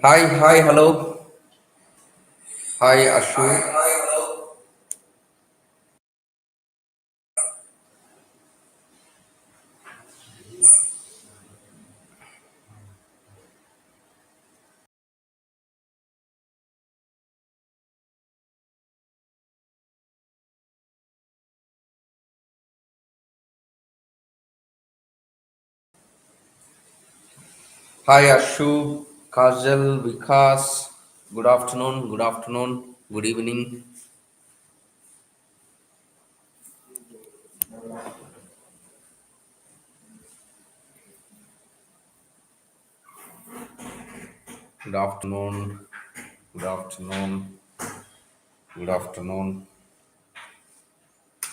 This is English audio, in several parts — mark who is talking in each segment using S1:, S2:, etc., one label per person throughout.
S1: Hi, hi, hello. Hi, Ashu. Hi, Ashu, Kajal, Vikas. Good afternoon, good afternoon, good evening. Good afternoon, good afternoon, good afternoon.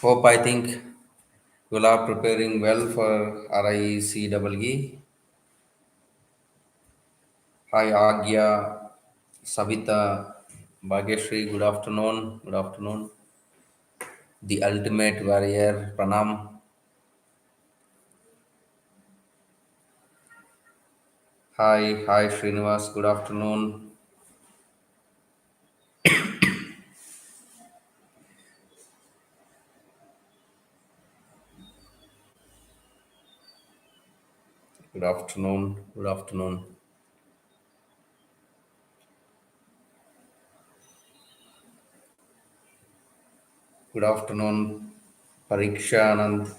S1: Hope I think you are preparing well for RIE CEE. Hi, Agya, Savita, Bhagyashri, good afternoon, good afternoon. The ultimate warrior, Pranam. Hi, hi, Srinivas, good afternoon. Good afternoon. Good afternoon. Good afternoon. Pariksha Anand.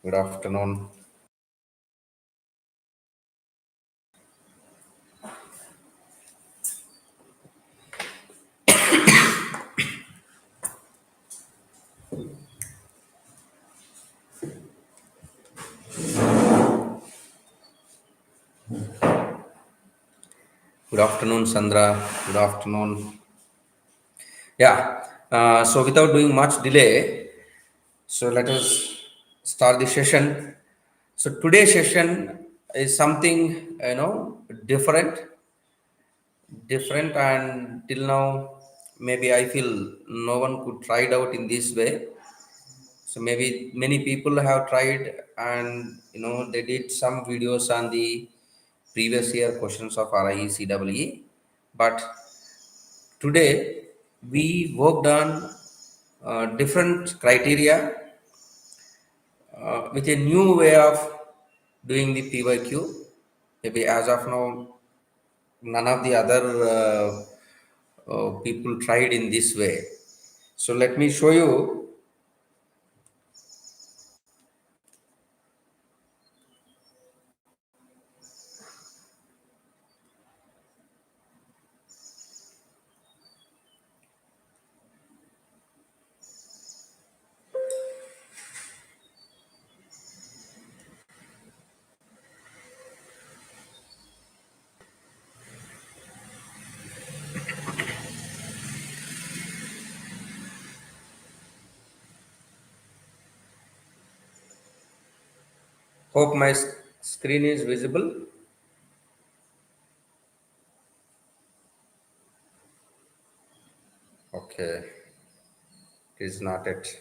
S1: Good afternoon. Good afternoon, Sandra. Good afternoon. Yeah. So without doing much delay, so let us start the session. So today's session is something different, and till now maybe I feel no one could try it out in this way. So maybe many people have tried, and they did some videos on the previous year questions of RIE CEE. But today we worked on different criteria with a new way of doing the PYQ. Maybe as of now, none of the other people tried in this way. So let me show you. Hope my screen is visible. Okay, it is not it.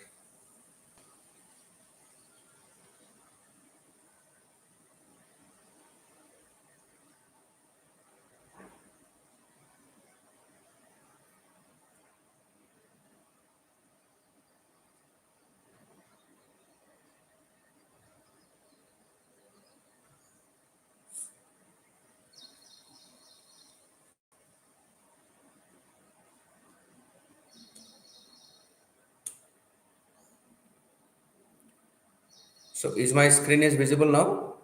S1: So is my screen is visible now?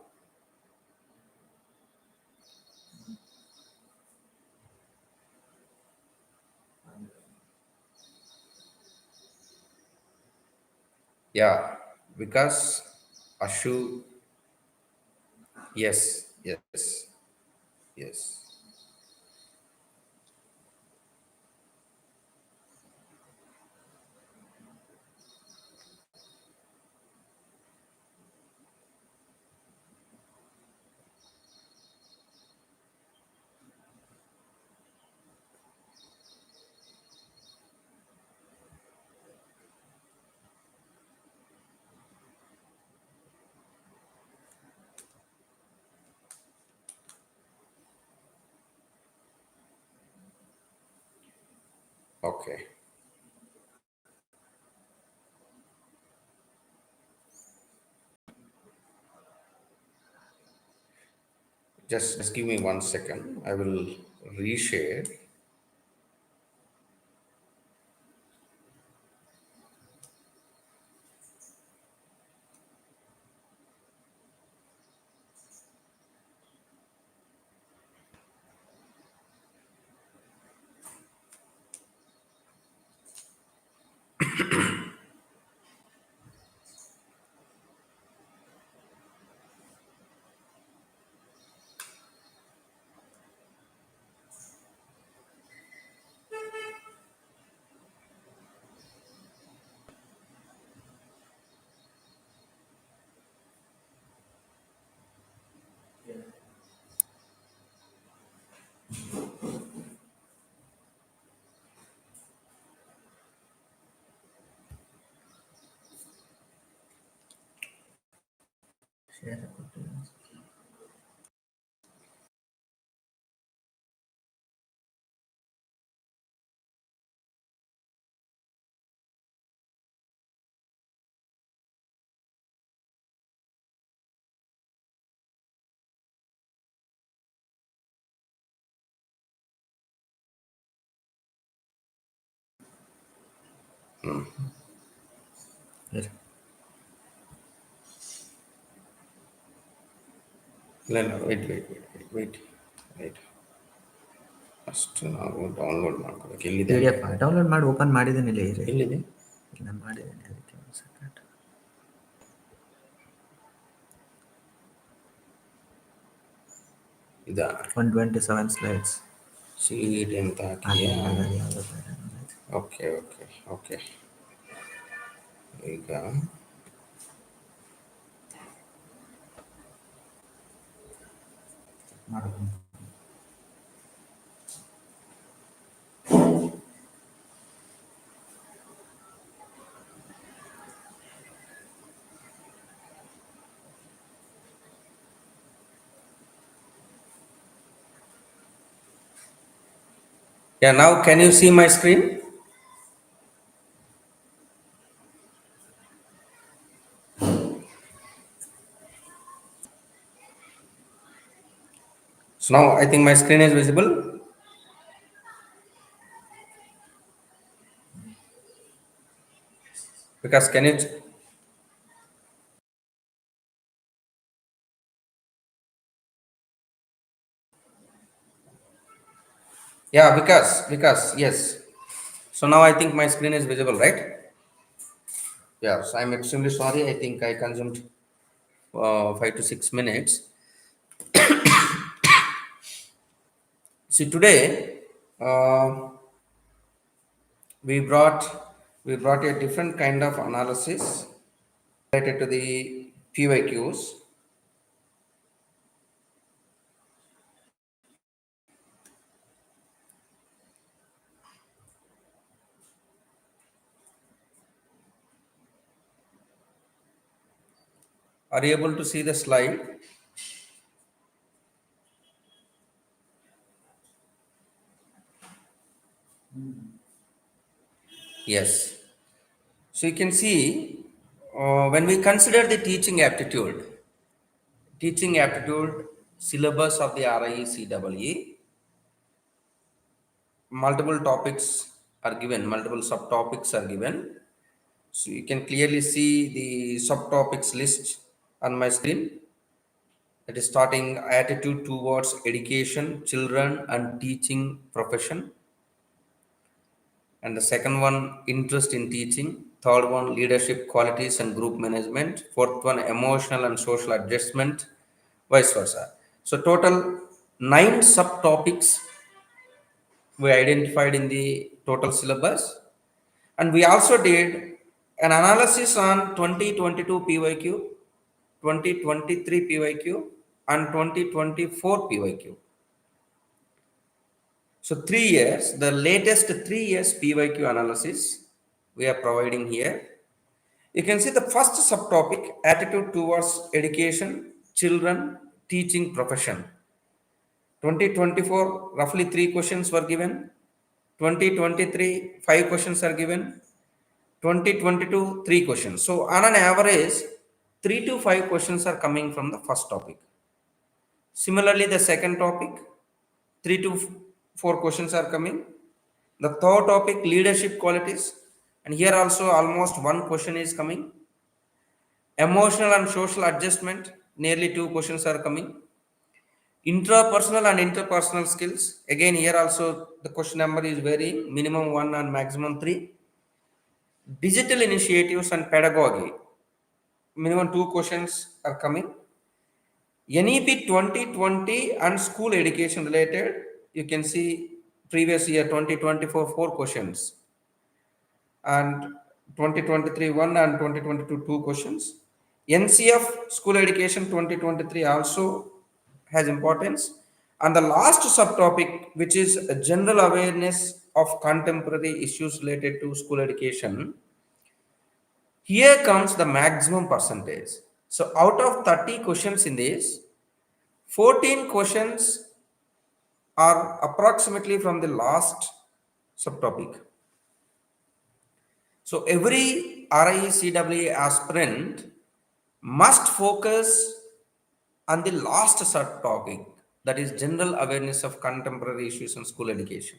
S1: Yeah, because Ashu, yes, yes, yes. Okay. Just give me 1 second. I will reshare.
S2: Share. Here.
S1: No, no, wait. First ನಾವು download ಮಾಡ್ಕೋಬೇಕು.
S2: P
S1: ಎಲ್ಲಿದೆ
S2: D F download ಮಾಡಿ open ಮಾಡಿದ್ದೇನಿಲ್ಲ ಇರಿ.
S1: ಎಲ್ಲಿದೆ?
S2: ಇಲ್ಲ ಮಾಡಿದ್ದೇನೆ ಅದಕ್ಕೆ ಒಂದು ಸೆಕೆಂಡ್.
S1: ಇದಾ
S2: 127 ಸ್ಲೈಡ್ಸ್.
S1: ಸೀಟ್ ಅಂತ ಹಾಕಿದೆಯಾ? Okay okay okay. ಈಗ
S2: ಮಾಡೋದು.
S1: yeah, now can you see my screen? So now I think my screen is visible. Because can you yeah, because yes. So now I think my screen is visible, right? Yes, I'm extremely sorry. I think I consumed 5 to 6 minutes. See, today we brought a different kind of analysis related to the PYQs. Are you able to see the slide? Yes. So you can see when we consider the teaching aptitude syllabus of the RIE CEE, multiple topics are given, multiple subtopics are given. So you can clearly see the subtopics list on my screen. It is starting attitude towards education, children and teaching profession. And the second one, interest in teaching. Third one, leadership qualities and group management. Fourth one, emotional and social adjustment, vice versa. So total 9 subtopics we identified in the total syllabus. And we also did an analysis on 2022 PYQ, 2023 PYQ, and 2024 PYQ. So 3 years, the latest 3 years PYQ analysis we are providing here. You can see the first subtopic, attitude towards education, children, teaching profession. 2024, roughly 3 questions were given. 2023, 5 questions are given. 2022, 3 questions. So on an average, 3 to 5 questions are coming from the first topic. Similarly, the second topic, 3 to 4 questions are coming. The third topic, leadership qualities, and here also almost one question is coming. Emotional and social adjustment, nearly 2 questions are coming. Intrapersonal and interpersonal skills, again here also the question number is varying, minimum 1 and maximum 3. Digital initiatives and pedagogy, minimum 2 questions are coming. NEP 2020 and school education related, you can see previous year 2024 4 questions and 2023 1 and 2022 2 questions. NCF school education 2023 also has importance. And the last subtopic, which is a general awareness of contemporary issues related to school education, here comes the maximum percentage. So out of 30 questions in this, 14 questions are approximately from the last subtopic. So every RIE aspirant must focus on the last subtopic, that is general awareness of contemporary issues in school education.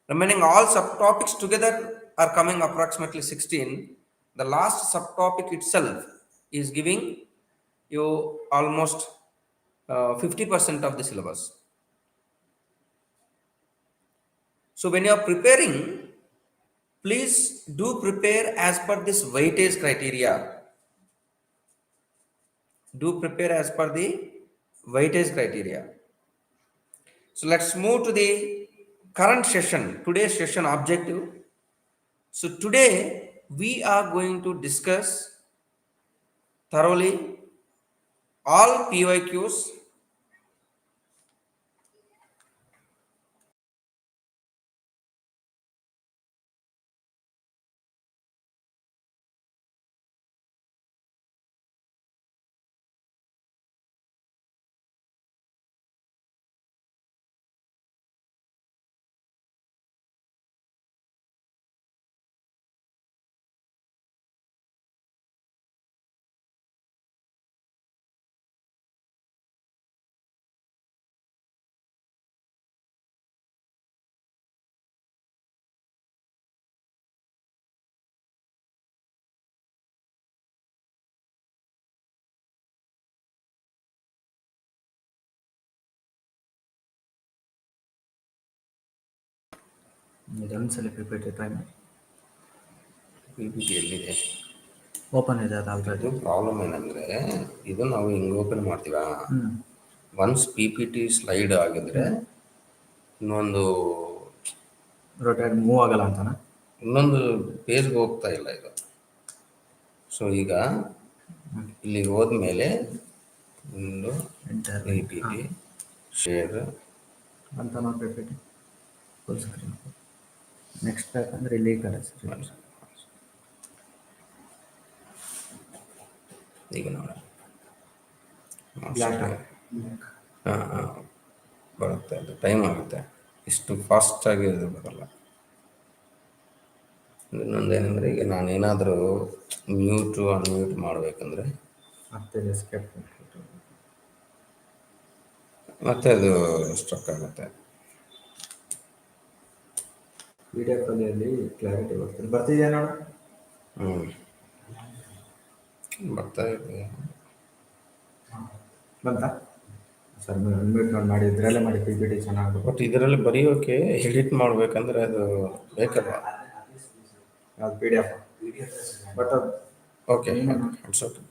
S1: Remaining all subtopics together are coming approximately 16. The last subtopic itself is giving you almost 50% of the syllabus. So when you are preparing, please do prepare as per this weightage criteria. Do prepare as per the weightage criteria. So let's move to the current session, today's session objective. So today we are going to discuss thoroughly all PYQs,
S2: ಇದೊಂದ್ಸಲ PPT try ಮಾಡಿ.
S1: PPT ಎಲ್ಲಿದೆ?
S2: Open ಇದೆ ಅದು already.
S1: ಇದು problem ಏನಂದರೆ, ಇದು ನಾವು ಹಿಂಗೆ open ಮಾಡ್ತೀವ, ಒನ್ಸ್ PPT ಸ್ಲೈಡ್ ಆಗಿದ್ರೆ ಇನ್ನೊಂದು
S2: ರೊಟೇಟ್ ಮೂವ್ ಆಗಲ್ಲ ಅಂತಾನೆ.
S1: ಇನ್ನೊಂದು ಪೇಜ್ಗೆ ಹೋಗ್ತಾ ಇಲ್ಲ ಇದು. ಸೊ ಈಗ ಇಲ್ಲಿಗೆ ಹೋದ್ಮೇಲೆ ಒಂದು PPT ಶೇರ್
S2: ಅಂತ ನಾವು PPT ಫುಲ್ ಸ್ಕ್ರೀನ್. ನೆಕ್ಸ್ಟ್ ಬೇಕಂದ್ರೆ ಇಲ್ಲಿ ಕಳಿಸಿ.
S1: ಈಗ ನೋಡಿ
S2: ಹಾಂ
S1: ಬರುತ್ತೆ, ಅದು ಟೈಮ್ ಆಗುತ್ತೆ, ಇಷ್ಟು ಫಾಸ್ಟಾಗಿ ಅದು ಬರಲ್ಲ. ಇನ್ನೊಂದೇನೆಂದರೆ, ಈಗ ನಾನೇನಾದರೂ ಮ್ಯೂಟು ಅನ್ಮ್ಯೂಟ್ ಮಾಡಬೇಕಂದ್ರೆ ಮತ್ತೆ ಅದು ಸ್ಟ್ರಕ್ ಆಗುತ್ತೆ.
S2: ವಿಡಿಯೋ ಕಾಲಲ್ಲಿ ಕ್ಲಾರಿಟಿ ಬರ್ತಿದೆಯಾ ನೋಡು.
S1: ಬರ್ತಾ ಇದೆ.
S2: ಬಂತ ಸರ್, ಅನ್ಮ್ಯೂಟ್ ಮಾಡಿ ಇದರಲ್ಲೇ ಮಾಡಿ PPT ಚೆನ್ನಾಗಿ.
S1: ಬಟ್ ಇದರಲ್ಲಿ ಬರೆಯೋಕೆ ಎಡಿಟ್ ಮಾಡಬೇಕಂದ್ರೆ ಅದು ಬೇಕಲ್ಲ.
S2: ಅದು PDF but
S1: okay it's okay.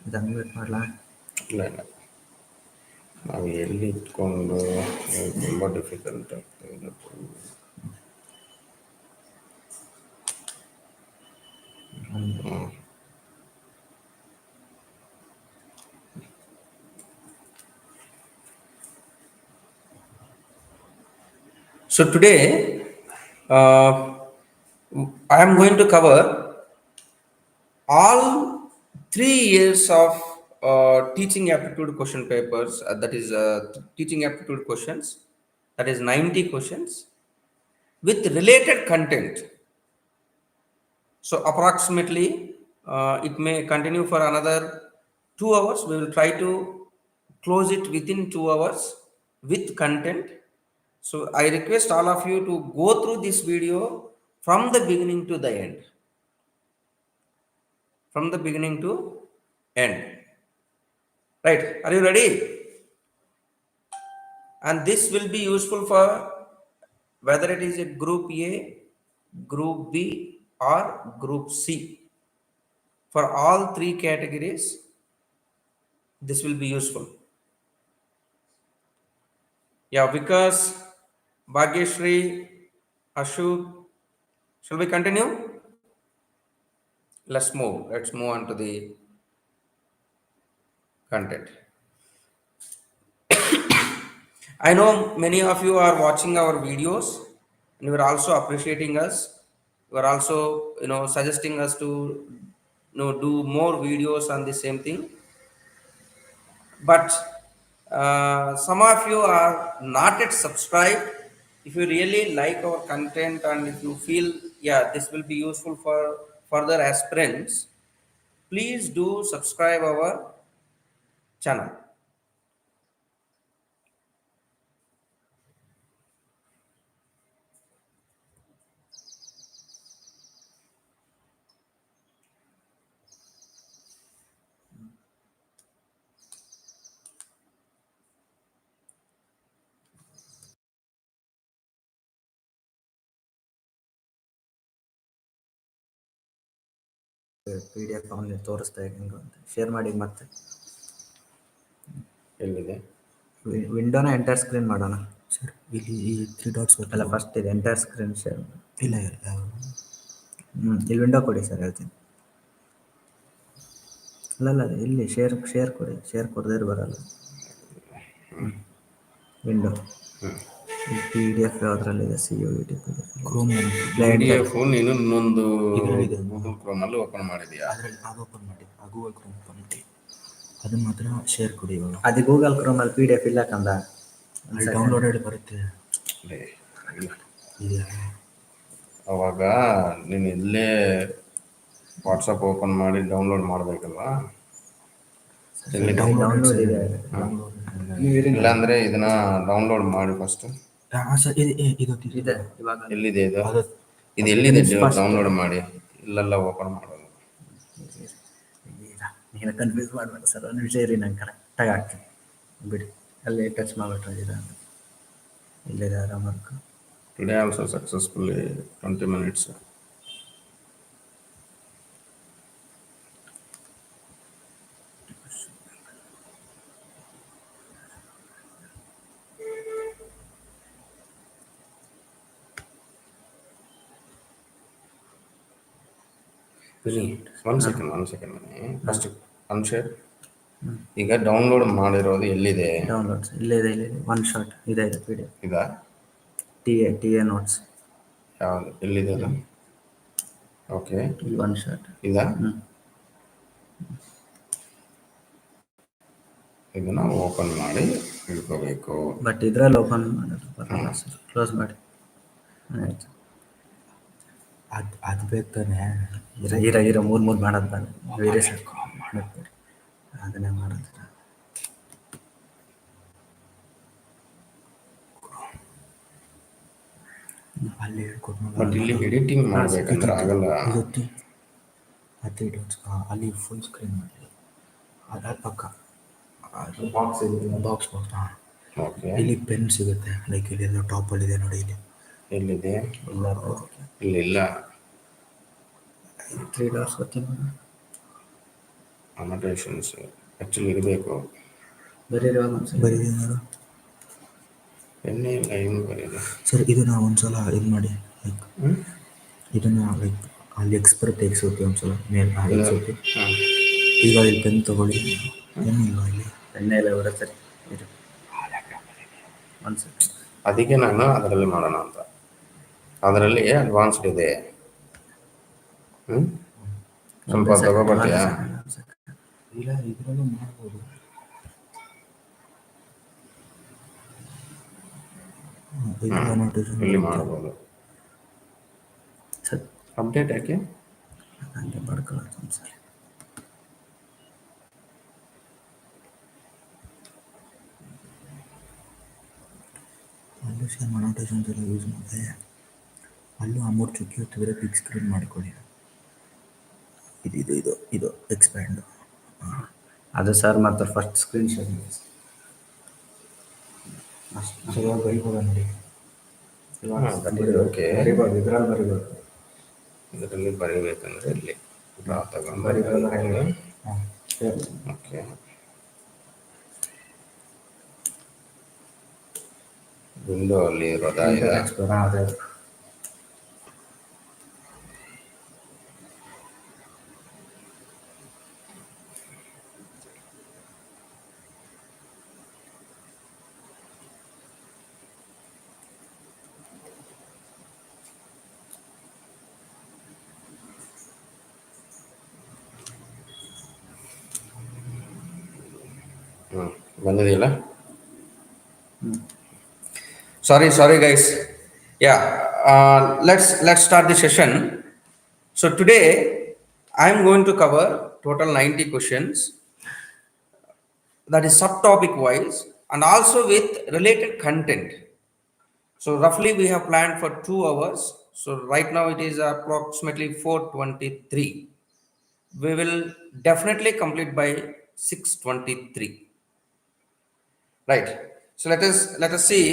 S2: ಇದು ಅನ್ಮ್ಯೂಟ್ ಮಾಡಲಾ?
S1: ಇಲ್ಲ ಇಲ್ಲ, ನಾವು ಎಲ್ಲಿ ಇಟ್ಕೊಂಡು ತುಂಬ ಡಿಫಿಕಲ್ಟ್ ಆಗ್ತಾಯಿದೆ. So today I am going to cover all 3 years of teaching aptitude question papers, that is teaching aptitude questions, that is 90 questions with related content. So approximately it may continue for another 2 hours. We will try to close it within 2 hours with content. So I request all of you to go through this video from the beginning to the end. From the beginning to end. Right? Are you ready? And this will be useful for whether it is a group A, group B, or group C. For all three categories, this will be useful. Yeah, because Bhagyashri, Ashok, shall we continue? Let's move. Let's move on to the content. I know many of you are watching our videos and you are also appreciating us. You are also, suggesting us to, do more videos on the same thing. But some of you are not yet subscribed. If you really like our content and if you feel, yeah, this will be useful for further aspirants, please do subscribe our channel.
S2: PDF online ತೋರಿಸ್ತಾ ಹೆಂಗೆ ಅಂತ share ಮಾಡಿ ಮತ್ತೆ
S1: ಎಲ್ಲಿದೆ
S2: ವಿಂಡೋನ enter screen ಮಾಡೋಣ sir. ಇಲ್ಲಿ ಈ 3 dots ಅಲ್ಲ, ಫಸ್ಟ್ ಇದೆ ಎಂಟರ್ ಸ್ಕ್ರೀನ್ ಶೇರ್. ಇಲ್ಲ ಇಲ್ಲಿ ವಿಂಡೋ ಕೊಡಿ ಸರ್, ಹೇಳ್ತೀನಿ. ಅಲ್ಲ ಇಲ್ಲಿ ಶೇರ್ ಕೊಡಿ. ಶೇರ್ ಕೊಡದೇ ಬರಲ್ಲ. Window PDF ಯಾವುದ್ರಲ್ಲಿದೆ? COED Chrome
S1: PDF ನೀನು ಇನ್ನೊಂದು ಗೂಗಲ್ ಕ್ರೋಮಲ್ಲಿ ಓಪನ್ ಮಾಡಿದೆಯಾ?
S2: ಅದರಲ್ಲಿ ಅದು ಓಪನ್ ಮಾಡಿ, ಆ ಗೂಗಲ್ ಕ್ರೋಮ್ ಓಪನ್ ಮಾಡಿ, ಅದು ಮಾತ್ರ ಶೇರ್ ಕೊಡಿ. ಇವಾಗ ಅದು ಗೂಗಲ್ ಕ್ರೋಮಲ್ಲಿ PDF ಇಲ್ಲ ಕಂದ, ಡೌನ್ಲೋಡೆಡ್ ಬರುತ್ತೆ.
S1: ಅವಾಗ ನೀನು ಇಲ್ಲೇ ವಾಟ್ಸಪ್ ಓಪನ್ ಮಾಡಿ ಡೌನ್ಲೋಡ್ ಮಾಡಬೇಕಲ್ವಾ?
S2: ಡೌನ್ಲೋಡ್ ಇದೆ.
S1: ಇಲ್ಲಾಂದರೆ ಇದನ್ನ ಡೌನ್ಲೋಡ್ ಮಾಡಿ ಫಸ್ಟ್.
S2: ಇದು ಇದೆ ಇವಾಗ.
S1: ಎಲ್ಲಿದೆ ಇದು? ಇದು ಎಲ್ಲಿದೆ ಡೌನ್ಲೋಡ್ ಮಾಡಿ? ಇಲ್ಲೆಲ್ಲ ಓಪನ್ ಮಾಡೋದು.
S2: ನೀನು ಕನ್ಫ್ಯೂಸ್ ಮಾಡಬೇಡ ಸರ್, ಒಂದು ನಿಮಿಷ ಇರಿ, ನಂಗೆ ಕರೆಕ್ಟಾಗಿ ಆಗ್ತೀನಿ ಬಿಡಿ. ಅಲ್ಲಿ ಟಚ್ ಮಾಡಿಬಿಟ್ರೆ ಇಲ್ಲಿದೆ ಆರಾಮರ್ಕ್.
S1: Today also successfully 20 minutes. One second first unshare. ಈಗ ಡೌನ್ಲೋಡ್ ಮಾಡಿರೋದು ಎಲ್ಲಿದೆ?
S2: ಡೌನ್ಲೋಡ್ಸ್ ಇಲ್ಲೇ ಇದೆ. ಒನ್ ಶಾಟ್ ಇದೆ PDF.
S1: ಇದಾ?
S2: TA ನೋಟ್ಸ್
S1: ಯಾವುದು? ಎಲ್ಲಿದೆ ಅದು? ಓಕೆ,
S2: ಇಲ್ಲಿ ಒನ್ ಶಾಟ್
S1: ಇದಾ? ಇದನ್ನ ಓಪನ್ ಮಾಡಿ ಇಟ್ಕೋಬೇಕು.
S2: ಬಟ್ ಇದರಲ್ಲಿ ಓಪನ್ ಮಾಡೋದು ಬರಲ್ಲ ಸರ್. ಕ್ಲೋಸ್ ಮಾಡಿ. ಆಯ್ತು, ಅದು ಬೇಕು ತಾನೆ. ಇರೋ ಮೂರು ಮಾಡೋದು ತಾನೆ. ಬೇರೆ ಸರ್ ಮಾಡ್ತೀರಿ, ಅದನ್ನೇ ಮಾಡೋದು. ಅಲ್ಲಿ ಹೇಳ್ಕೊಟ್ಟು
S1: ಬಟ್ ಇಲ್ಲಿ ಎಡಿಟಿಂಗ್ ಮಾಡಬೇಕಂದ್ರೆ ಆಗಲ್ಲ.
S2: ಹತ್ತು ಡಾಟ್ಸ್ ಅಲ್ಲಿ ಫುಲ್ ಸ್ಕ್ರೀನ್ ಮಾಡಿ. ಅದಾದ ಪಕ್ಕ ಬಾಕ್ಸ್ ಹಾಂ,
S1: ಓಕೆ.
S2: ಇಲ್ಲಿ ಪೆನ್ ಸಿಗುತ್ತೆ. ಲೈಕ್ ಇಲ್ಲೆಲ್ಲ ಟಾಪಲ್ಲಿದೆ ನೋಡಿ. ಇಲ್ಲಿ
S1: ಎಲ್ಲಿದೆ? ಇಲ್ಲ.
S2: 3 ಡಾಟ್ಸ್ ಗೊತ್ತಿಲ್ಲ.
S1: ಅನೋಟೇಷನ್ಸ್ ಆ್ಯಕ್ಚುಲಿ ಇರಬೇಕು.
S2: ಬರೀ ನೋಡು.
S1: ಪೆನ್ನೇ ಇಲ್ಲ, ಹೆಂಗೆ ಬರೀದೆ
S2: ಸರ್? ಇದನ್ನು ಒಂದ್ಸಲ ಇದು ಮಾಡಿ, ಲೈಕ್ ಇದನ್ನು ಲೈಕ್ ಅಲ್ಲಿ ಎಕ್ಸ್ಪರ್ಟ್ ತೆಗಿಸುತ್ತೆ ಒಂದ್ಸಲ ಮೇಲೆ ಎಕ್ಸುತ್ತೆ. ಈಗ ಇಲ್ಲಿ ಪೆನ್ ತೊಗೊಳ್ಳಿ. ಪೆನ್ನಿಲ್ಲ, ಇಲ್ಲಿ ಪೆನ್ನೇ ಇಲ್ಲ ಬರುತ್ತೆ. ಇದು ಒಂದು ಸೆಕೆಂಡ್.
S1: ಅದಕ್ಕೆ ನಾನು ಅದರಲ್ಲಿ ಮಾಡೋಣ ಅಂತ. ಅದರಲ್ಲಿ ಅಡ್ವಾನ್ಸ್ಡ್ ಇದೆ. ಸ್ವಲ್ಪ ತಗೋಬರ್ತೀಯಾ?
S2: ಇಲ್ಲ ಇದರಲ್ಲೂ ಮಾಡ್ಬೋದು. ಇದು annotation
S1: ಇಲ್ಲಿ
S2: ಬರುತ್ತೆ.
S1: ಮಾಡ್ಬೋದು. ಅಪ್ಡೇಟ್ ಯಾಕೆ
S2: ಹಂಗೆ ಬರ್ಕೊಳ್ಳೋದು ಒಂದ್ಸರಿ. ಅಲ್ಲೂ ಸೇಮ್ ಅನೋಟೇಷನ್ಸ್ ಎಲ್ಲ ಯೂಸ್ ಮಾಡಿದೆ. ಅಲ್ಲೂ ಆ 3 ಚುಕ್ಕಿ ಹೊತ್ತಿದ್ರೆ ಬಿಗ್ ಸ್ಕ್ರೀನ್ ಮಾಡ್ಕೊಳ್ಳಿ. ಇದು ಎಕ್ಸ್ಪ್ಯಾಂಡ್ ಅದು ಸರ್ ಮತ್ತೆ ಫಸ್ಟ್ ಸ್ಕ್ರೀನ್ ಶೇರ್ ಅಷ್ಟು ಇವಾಗ ಬರಿಬೋದ ನೋಡಿ.
S1: ಓಕೆ,
S2: ಬರಿಬೋದು, ಇದ್ರಲ್ಲಿ ಬರಿಬೋದು.
S1: ಇದರಲ್ಲಿ ಬರೀಬೇಕಂದ್ರೆ ಇಲ್ಲಿ ಡ್ರಾ ತಗೊಂಡು
S2: ಬರಿಬೋದು. ಹಾಂ
S1: ಓಕೆ. ವಿಂಡೋ ಅಲ್ಲಿ ಇರೋದಾ ಇದು?
S2: ಅದೇ
S1: ಬಂದಿದೆಯಲ್ಲ? Sorry guys. Yeah, let's start the session. So today I am going to cover total 90 questions, that is subtopic wise and also with related content. So roughly we have planned for 2 hours. So right now it is approximately 4:23. We will definitely complete by 6:23. Right. So let us see.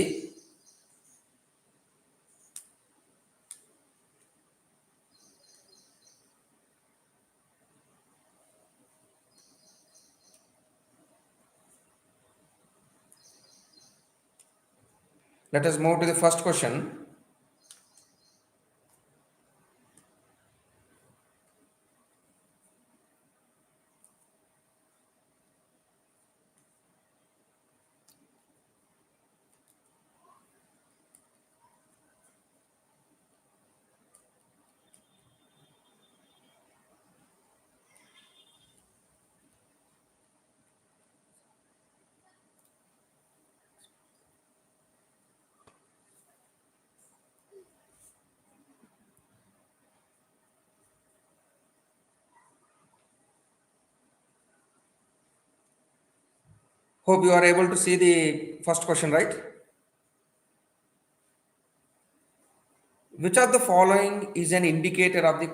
S1: Let us move to the first question. Hope you are able to see the first question, right? Which of the following is an indicator of the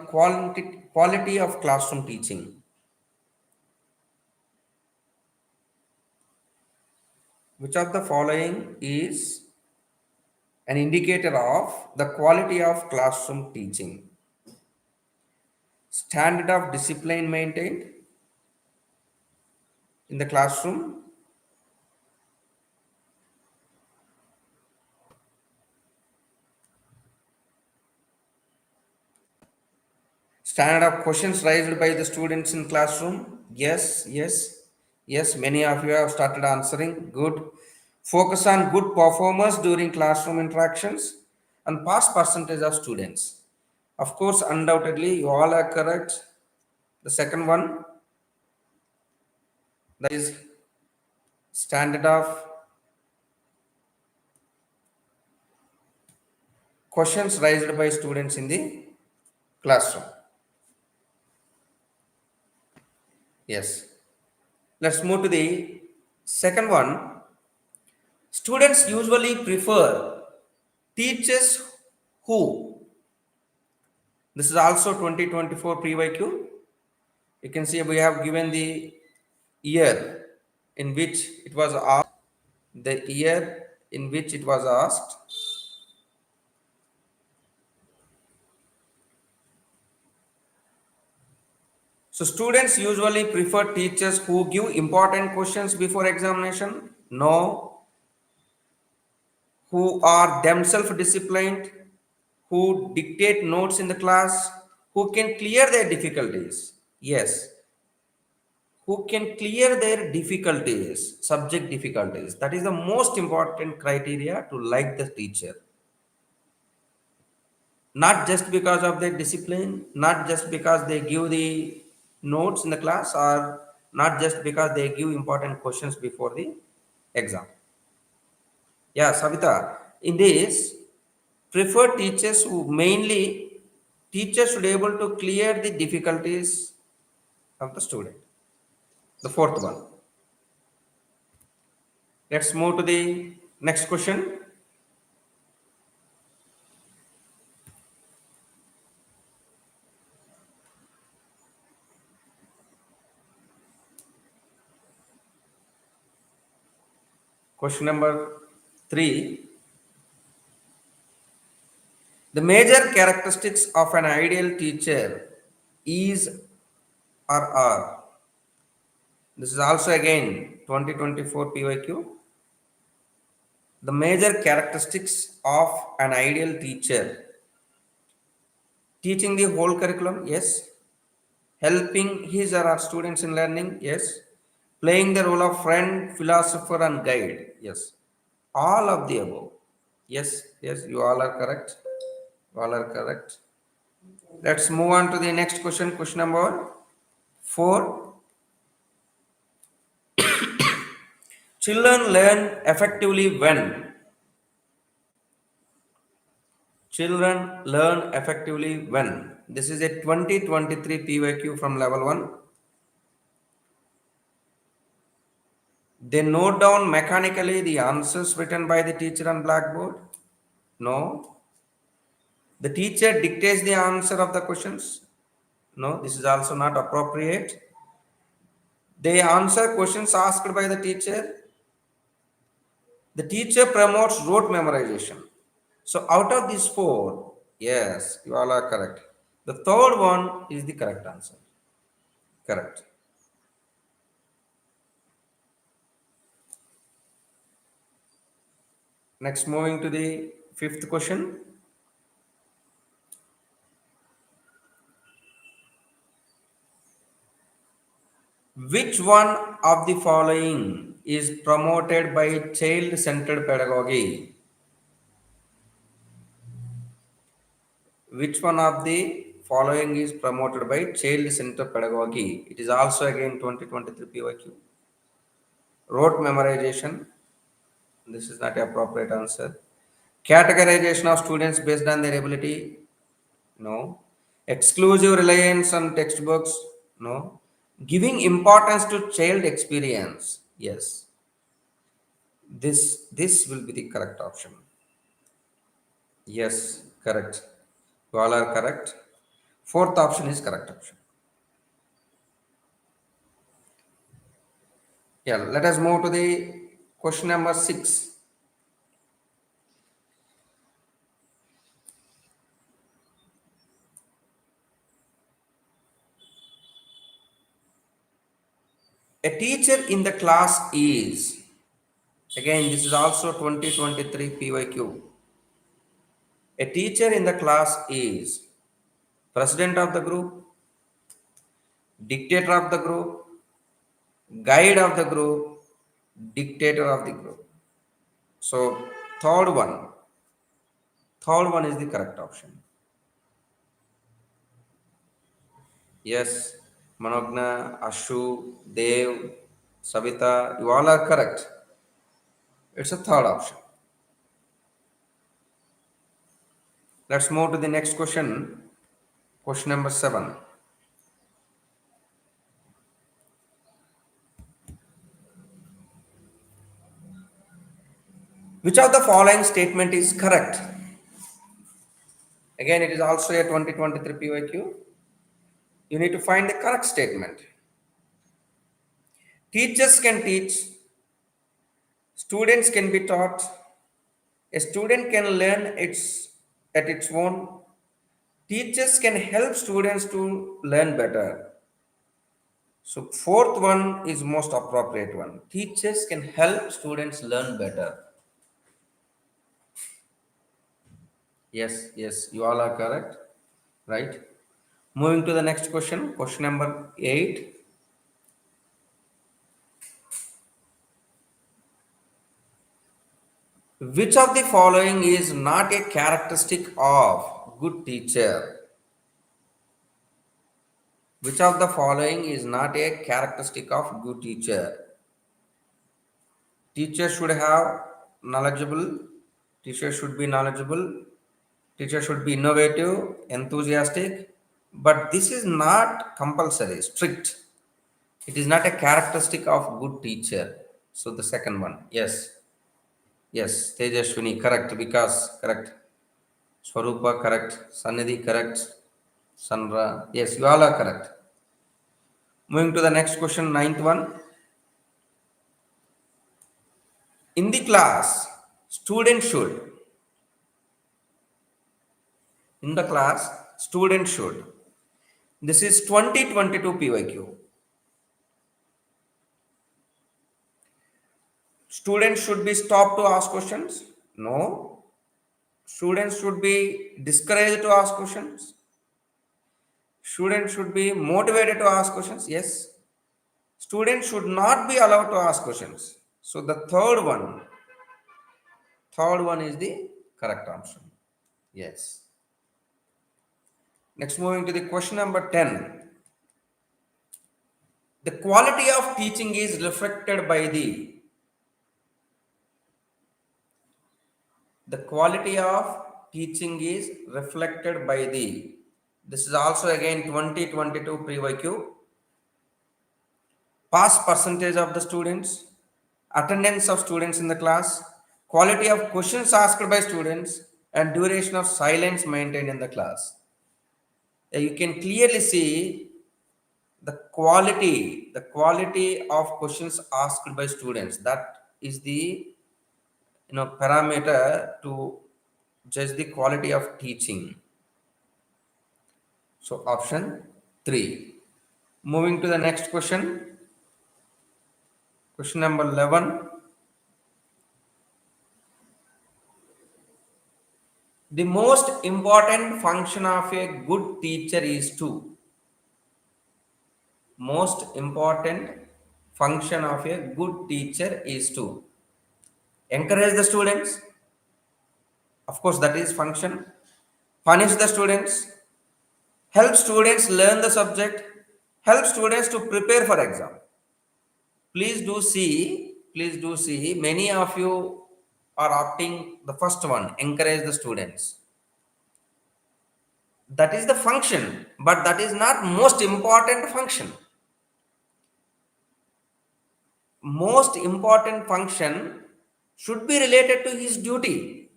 S1: quality of classroom teaching? Which of the following is an indicator of the quality of classroom teaching? Standard of discipline maintained in the classroom, standard of questions raised by the students in classroom. Yes, many of you have started answering. Good. Focus on good performance during classroom interactions and pass percentage of students. Of course, undoubtedly you all are correct. The second one, that is standard of questions raised by students in the classroom. Yes. Let's move to the second one. Students usually prefer teachers who. This is also 2024 PYQ. You can see we have given the year in which it was asked. The year in which it was asked. So students usually prefer teachers who give important questions before examination. No. Who are themselves disciplined, who dictate notes in the class, who can clear their difficulties. Yes, who can clear their difficulties, subject difficulties. That is the most important criteria to like the teacher. not just because of their discipline, not just because they give the notes in the class, or not just because they give important questions before the exam. Yeah, Savita, in this, prefer teachers who mainly teachers should able to clear the difficulties of the student. The fourth one. Let's move to the next question. Question number 3. The major characteristics of an ideal teacher is or are. This is also again 2024 PYQ. The major characteristics of an ideal teacher: teaching the whole curriculum, yes. Helping his or her students in learning, yes. Playing the role of friend, philosopher, and guide, yes. All of the above. Yes, yes, you all are correct. You all are correct. Let's move on to the next question. Question number 4. Children learn effectively when. Children learn effectively when. This is a 2023 PYQ from level 1. They note down mechanically the answers written by the teacher on blackboard. No. The teacher dictates the answer of the questions. No, this is also not appropriate. They answer questions asked by the teacher. The teacher promotes rote memorization. So out of these 4, yes, you all are correct. The third one is the correct answer. Correct. Next, moving to the 5th question. Which one of the following is promoted by child-centered pedagogy? Which one of the following is promoted by child-centered pedagogy? It is also again 2023 PYQ. Rote memorization. This is not the appropriate answer. Categorization of students based on their ability. No. Exclusive reliance on textbooks. No. Giving importance to child experience. Yes. This will be the correct option. Yes, correct. You all are correct. Fourth option is correct option. Yeah, let us move to the question number 6. A teacher in the class is, again, this is also 2023 PYQ. A teacher in the class is president of the group, dictator of the group, guide of the group, dictator of the group. So third one is the correct option. Yes, Manogna, Ashu, Dev, Savita, you all are correct. It's a third option. Let's move to the next question. Question number 7. Which of the following statement is correct? Again, it is also a 2023 PYQ. You need to find the correct statement. Teachers can teach, students can be taught, a student can learn at its own, teachers can help students to learn better. So fourth one is most appropriate one. Teachers can help students learn better. Yes, yes, you all are correct. Right. Moving to the next question. Question number 8. Which of the following is not a characteristic of good teacher? Which of the following is not a characteristic of good teacher? Teacher should have knowledgeable. Teacher should be knowledgeable. Teacher should be innovative, enthusiastic. But this is not compulsory, strict. It is not a characteristic of good teacher. So the second one, yes, yes, Tejashwini, correct. Because correct. Swarupa, correct. Sannidhi, correct. Sandra, yes, you all are correct. Moving to the next question, ninth one. In the class, student should. In the class, student should. This is 2022 PYQ. Students should be stopped to ask questions? No. Students should be discouraged to ask questions? Students should be motivated to ask questions? Yes. Students should not be allowed to ask questions. So the third one is the correct option. Yes. Next, moving to the question number 10. The quality of teaching is reflected by the quality of teaching is reflected by this is also again 2022 PYQ. Pass percentage of the students, attendance of students in the class, quality of questions asked by students, and duration of silence maintained in the class. You can clearly see the quality of questions asked by students. That is the parameter to judge the quality of teaching. So option 3. Moving to the next question. Question number 11. The most important function of a good teacher is to. Most important function of a good teacher is to encourage the students. Of course, that is function. Punish the students. Help students learn the subject. Help students to prepare for exam. Please do see, many of you are opting the first one, encourage the students. That is the function, but that is not most important function. Most important function should be related to his duty.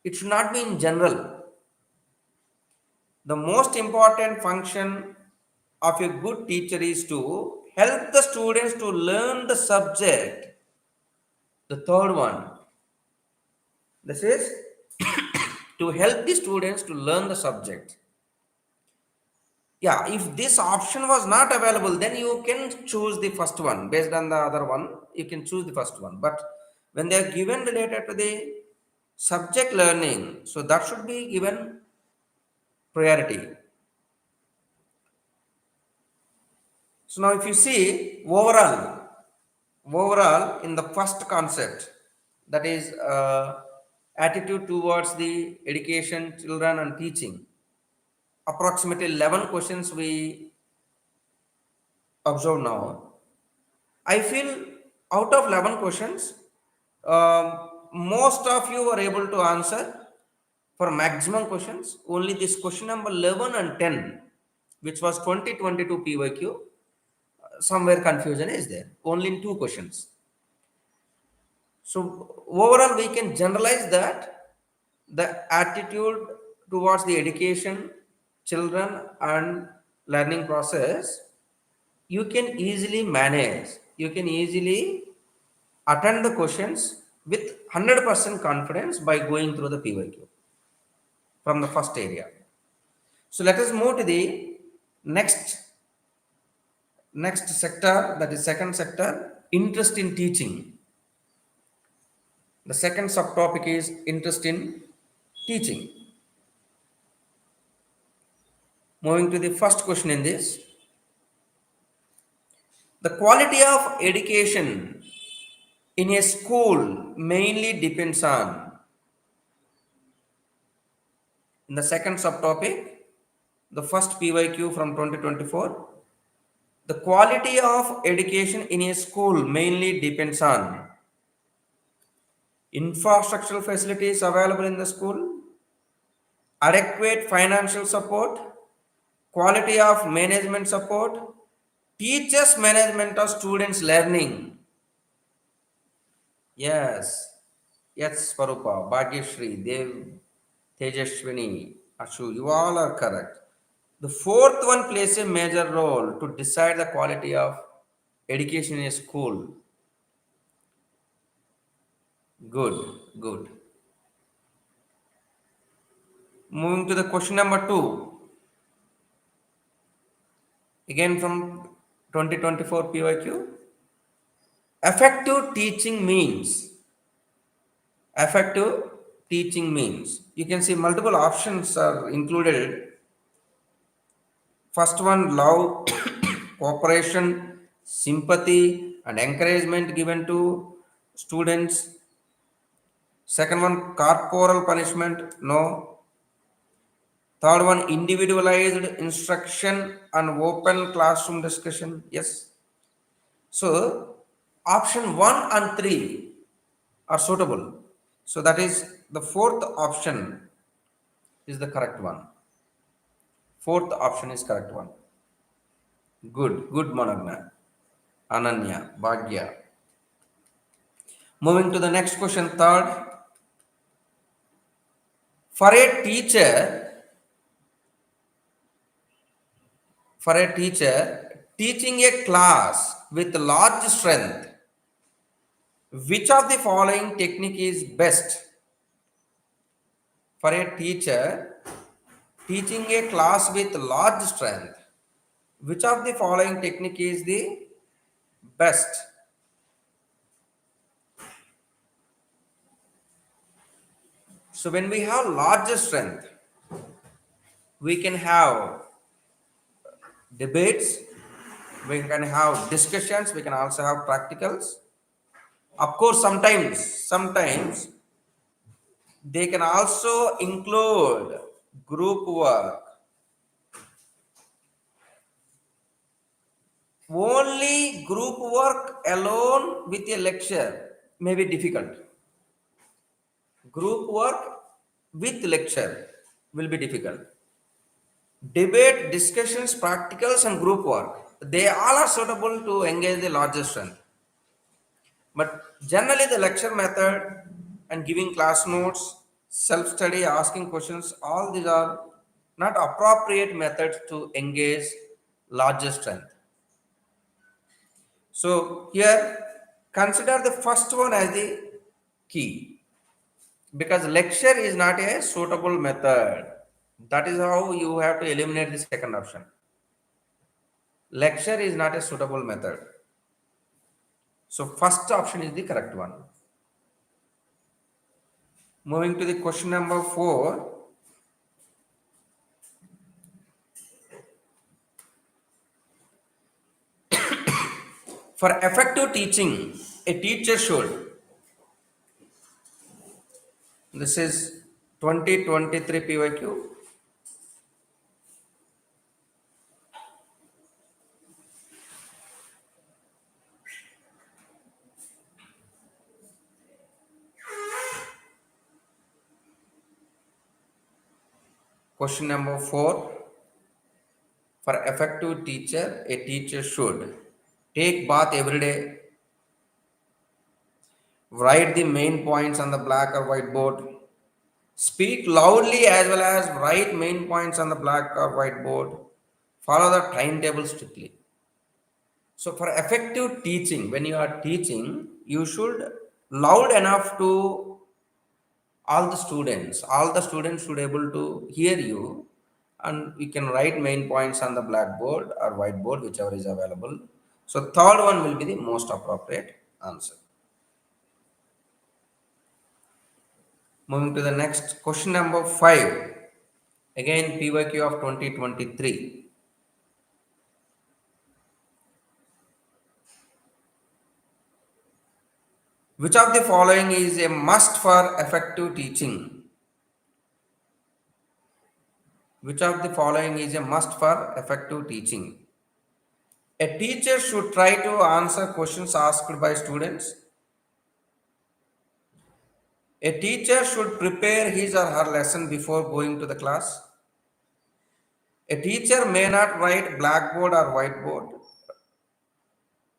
S1: It should not be in general. The most important function of a good teacher is to help the students to learn the subject. The third one, this is to help the students to learn the subject. Yeah, if this option was not available, then you can choose the first one. Based on the other one, you can choose the first one. But when they are given related to the subject learning, so that should be given priority. So now if you see overall in the first concept, that is attitude towards the education, children and teaching, approximately 11 questions we observe now. I feel out of 11 questions, most of you were able to answer for maximum questions. Only this question number 11 and 10, which was 2022 PYQ, somewhere confusion is there. Only in 2 questions. So overall, we can generalize that the attitude towards the education, children and learning process, you can easily manage. You can easily attend the questions with 100% confidence by going through the PYQ from the first area. So let us move to the next sector, that is second sector, interest in teaching. The second subtopic is interest in teaching. Moving to the first question in this. The quality of education in a school mainly depends on In the second subtopic, the first PYQ from 2024, the quality of education in a school mainly depends on infrastructural facilities available in the school, adequate financial support, quality of management support, teachers' management of students' learning. Yes, yes, Swarupa, Bhagyashri, Dev, Tejashwini, Ashu, you all are correct. The fourth one plays a major role to decide the quality of education in a school. Good, good. Moving to the question number two, again from 2024 PYQ. Effective teaching means. Effective teaching means. You can see multiple options are included. First one, love, cooperation, sympathy, and encouragement given to students. Second one, corporal punishment, no. Third one, individualized instruction and open classroom discussion, yes. So, option 1 and 3 are suitable. So, that is the fourth option is the correct one. Fourth option is correct one. Good, good, Managna, Ananya, Bhagya. Moving to the next question, third. For a teacher, teaching a class with large strength, which of the following technique is best? For a teacher teaching a class with large strength, which of the following technique is the best? So when we have larger strength, we can have debates, we can have discussions, we can also have practicals. Of course, sometimes they can also include group work. Only group work alone with a lecture may be difficult. Group work with lecture will be difficult. Debate, discussions, practicals, and group work, they all are suitable to engage the larger strength. But generally, the lecture method and giving class notes, self study, asking questions, all these are not appropriate methods to engage larger strength. So, here consider the first one as the key, because lecture is not a suitable method. That is how you have to eliminate the second option. Lecture is not a suitable method. So first option is the correct one. Moving to the question number 4. For effective teaching, a teacher should. This is 2023 PYQ. Question number 4. For effective teacher, a teacher should take bath every day, write the main points on the black or white board, speak loudly as well as write main points on the black or white board, follow the timetable strictly. So for effective teaching, when you are teaching, you should loud enough to all the students. All the students should able to hear you, and you can write main points on the blackboard or whiteboard, whichever is available. So third one will be the most appropriate answer. Moving to the next question number 5. Again PYQ of 2023. Which of the following is a must for effective teaching? Which of the following is a must for effective teaching? A teacher should try to answer questions asked by students. A teacher should prepare his or her lesson before going to the class. A teacher may not write blackboard or whiteboard.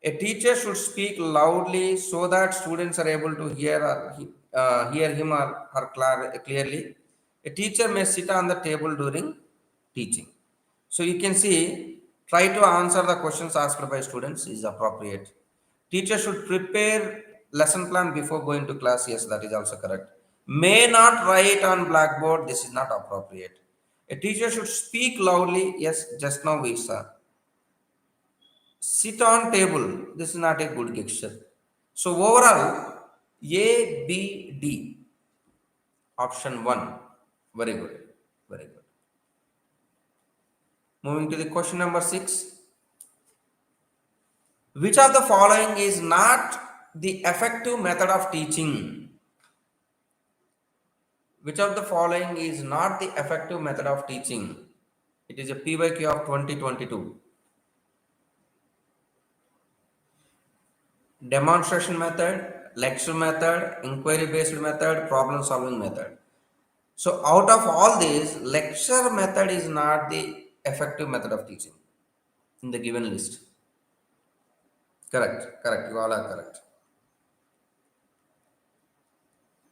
S1: A teacher should speak loudly so that students are able to hear him or her clearly. A teacher may sit on the table during teaching. So you can see, try to answer the questions asked by students is appropriate. Teacher should prepare lesson plan before going to class. Yes, that is also correct. May not write on blackboard. This is not appropriate. A teacher should speak loudly. Yes, just now we saw. Sit on table. This is not a good gesture. So overall, A, B, D. Option 1. Very good. Very good. Moving to the question number 6. Which of the following is not the effective method of teaching? Which of the following is not the effective method of teaching? It is a PYQ of 2022. Demonstration method, lecture method, inquiry based method, problem solving method. So out of all these, lecture method is not the effective method of teaching in the given list. Correct, correct. You all are correct.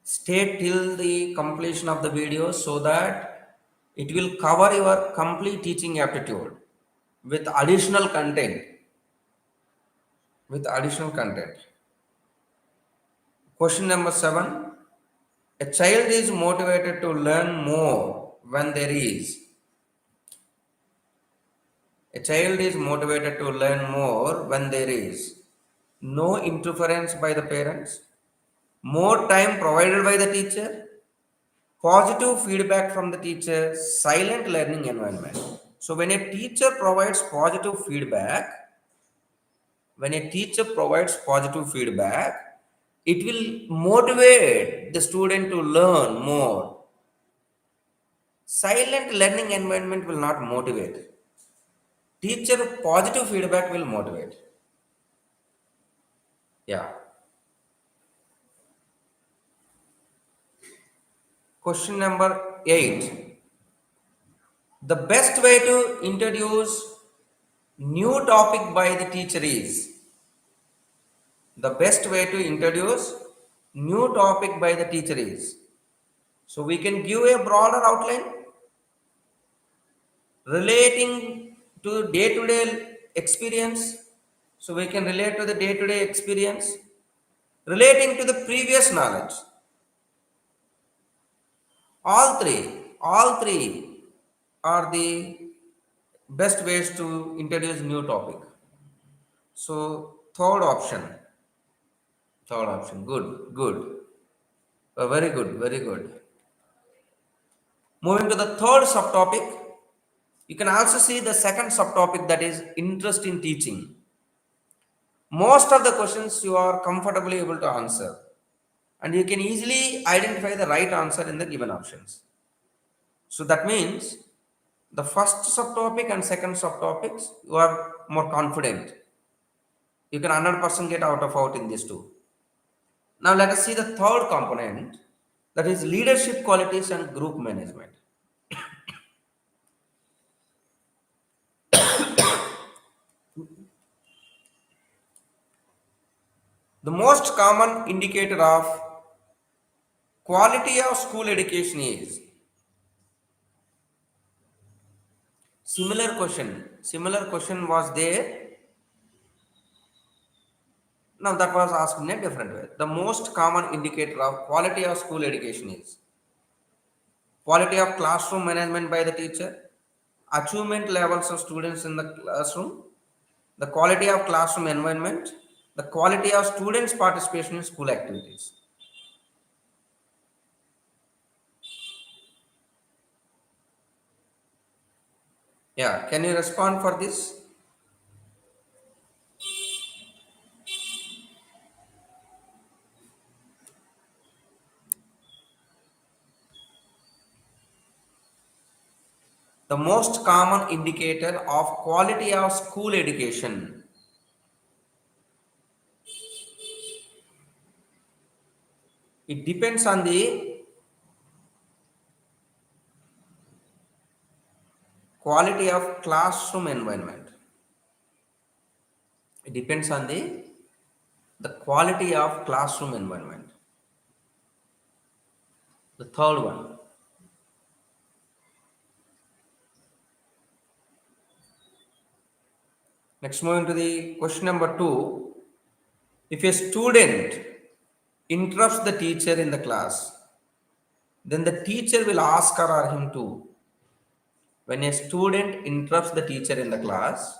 S1: Stay till the completion of the video so that it will cover your complete teaching aptitude with additional content. With additional content. Question number 7. A child is motivated to learn more when there is. A child is motivated to learn more when there is no interference by the parents, more time provided by the teacher, positive feedback from the teacher, silent learning environment. So when a teacher provides positive feedback, it will motivate the student to learn more. Silent learning environment will not motivate. Teacher positive feedback will motivate. Yeah. Question number 8. The best way to introduce new topic by the teacher is. The best way to introduce new topic by the teacher is. So we can give a broader outline relating to day-to-day experience. So we can relate to the day-to-day experience relating to the previous knowledge. All three are the best ways to introduce new topic. So third option, good, very good, very good. Moving to the third subtopic, you can also see the second subtopic, that is interest in teaching. Most of the questions you are comfortably able to answer, and you can easily identify the right answer in the given options. So that means the first subtopic and second subtopics, you are more confident. You can 100% get out in these two. Now let us see the third component, that is leadership qualities and group management. The most common indicator of quality of school education is. Similar question was there. Now that was asked in a different way. The most common indicator of quality of school education is quality of classroom management by the teacher, achievement levels of students in the classroom, the quality of classroom environment, the quality of students' participation in school activities. Yeah, can you respond for this? The most common indicator of quality of school education. It depends on the quality of classroom environment. It depends on the quality of classroom environment. The third one. Next, moving to the question number 2. If a student interrupts the teacher in the class, then the teacher will ask her or him to. When a student interrupts the teacher in the class,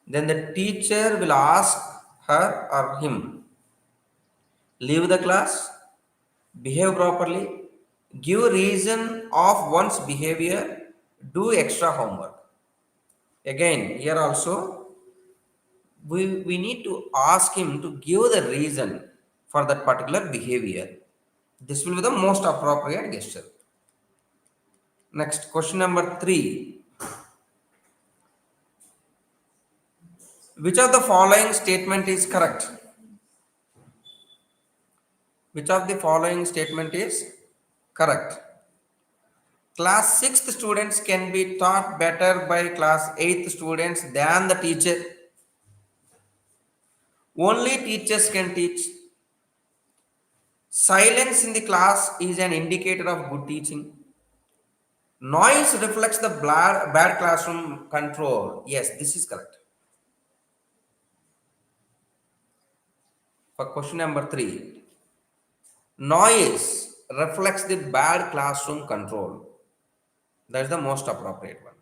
S1: then the teacher will ask her or him, leave the class, behave properly, give reason of one's behavior, do extra homework. Again, here also, we need to ask him to give the reason for that particular behavior. This will be the most appropriate gesture. Next, question number 3. Which of the following statement is correct? Which of the following statement is correct? Class 6th students can be taught better by class 8th students than the teacher. Only teachers can teach. Silence in the class is an indicator of good teaching. Noise reflects the bad classroom control. Yes, this is correct. For question number 3, noise reflects the bad classroom control. That is the most appropriate one.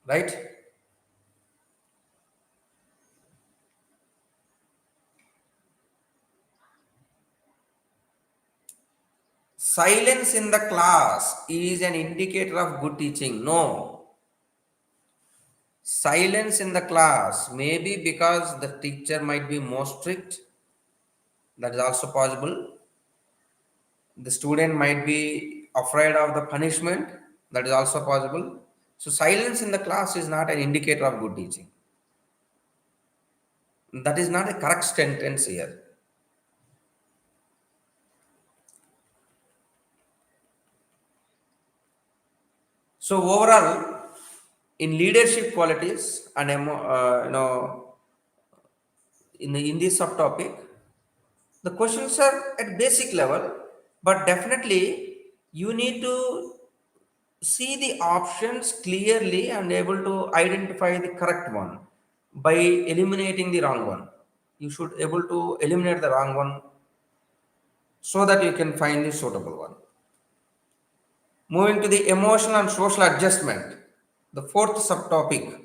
S1: Right? Silence in the class is an indicator of good teaching. No. Silence in the class may be because the teacher might be more strict. That is also possible. The student might be afraid of the punishment. That is also possible. So silence in the class is not an indicator of good teaching. That is not a correct sentence here. So overall, in leadership qualities and in this subtopic, the questions are at basic level, but definitely you need to see the options clearly and able to identify the correct one by eliminating the wrong one. You should able to eliminate the wrong one so that you can find the suitable one. Moving to the emotional and social adjustment, the fourth subtopic.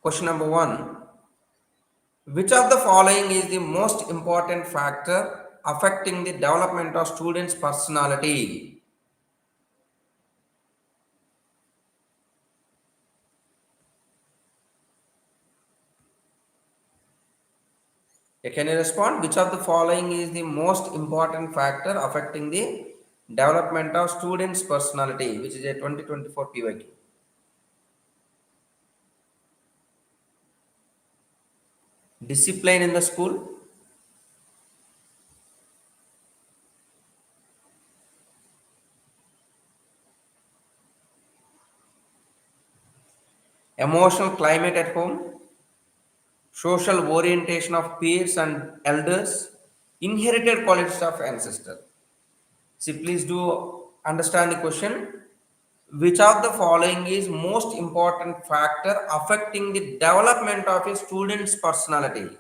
S1: Question number 1. Which of the following is the most important factor affecting the development of students' personality? Can you respond? Which of the following is the most important factor affecting the development of students' personality, which is a 2024 PYQ? Discipline in the school, emotional climate at home, social orientation of peers and elders, inherited qualities of ancestors. See, please do understand the question. Which of the following is most important factor affecting the development of a student's personality?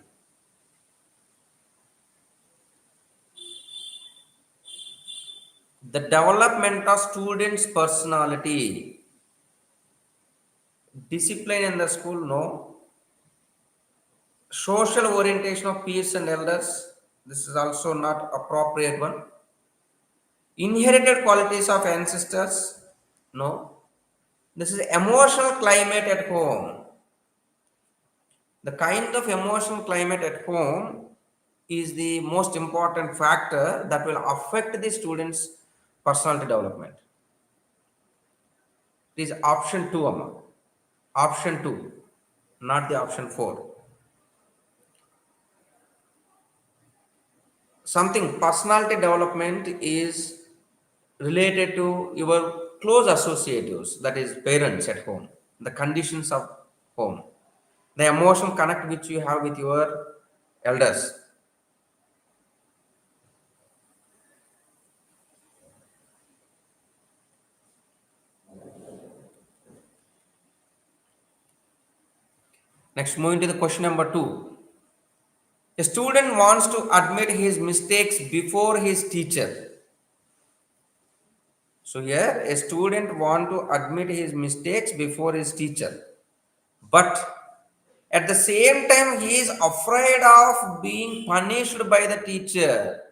S1: The development of student's personality. Discipline in the school, no. Social orientation of peers and elders, this is also not appropriate one. Inherited qualities of ancestors, no. This is emotional climate at home. The kind of emotional climate at home is the most important factor that will affect the student's personality development? It is option 2, Amma. Option 2, not the option 4. Something personality development is related to your close associatives, that is parents at home, the conditions of home, the emotional connect which you have with your elders. Next, moving to the question number 2. A student wants to admit his mistakes before his teacher. So here, a student want to admit his mistakes before his teacher, but at the same time, he is afraid of being punished by the teacher.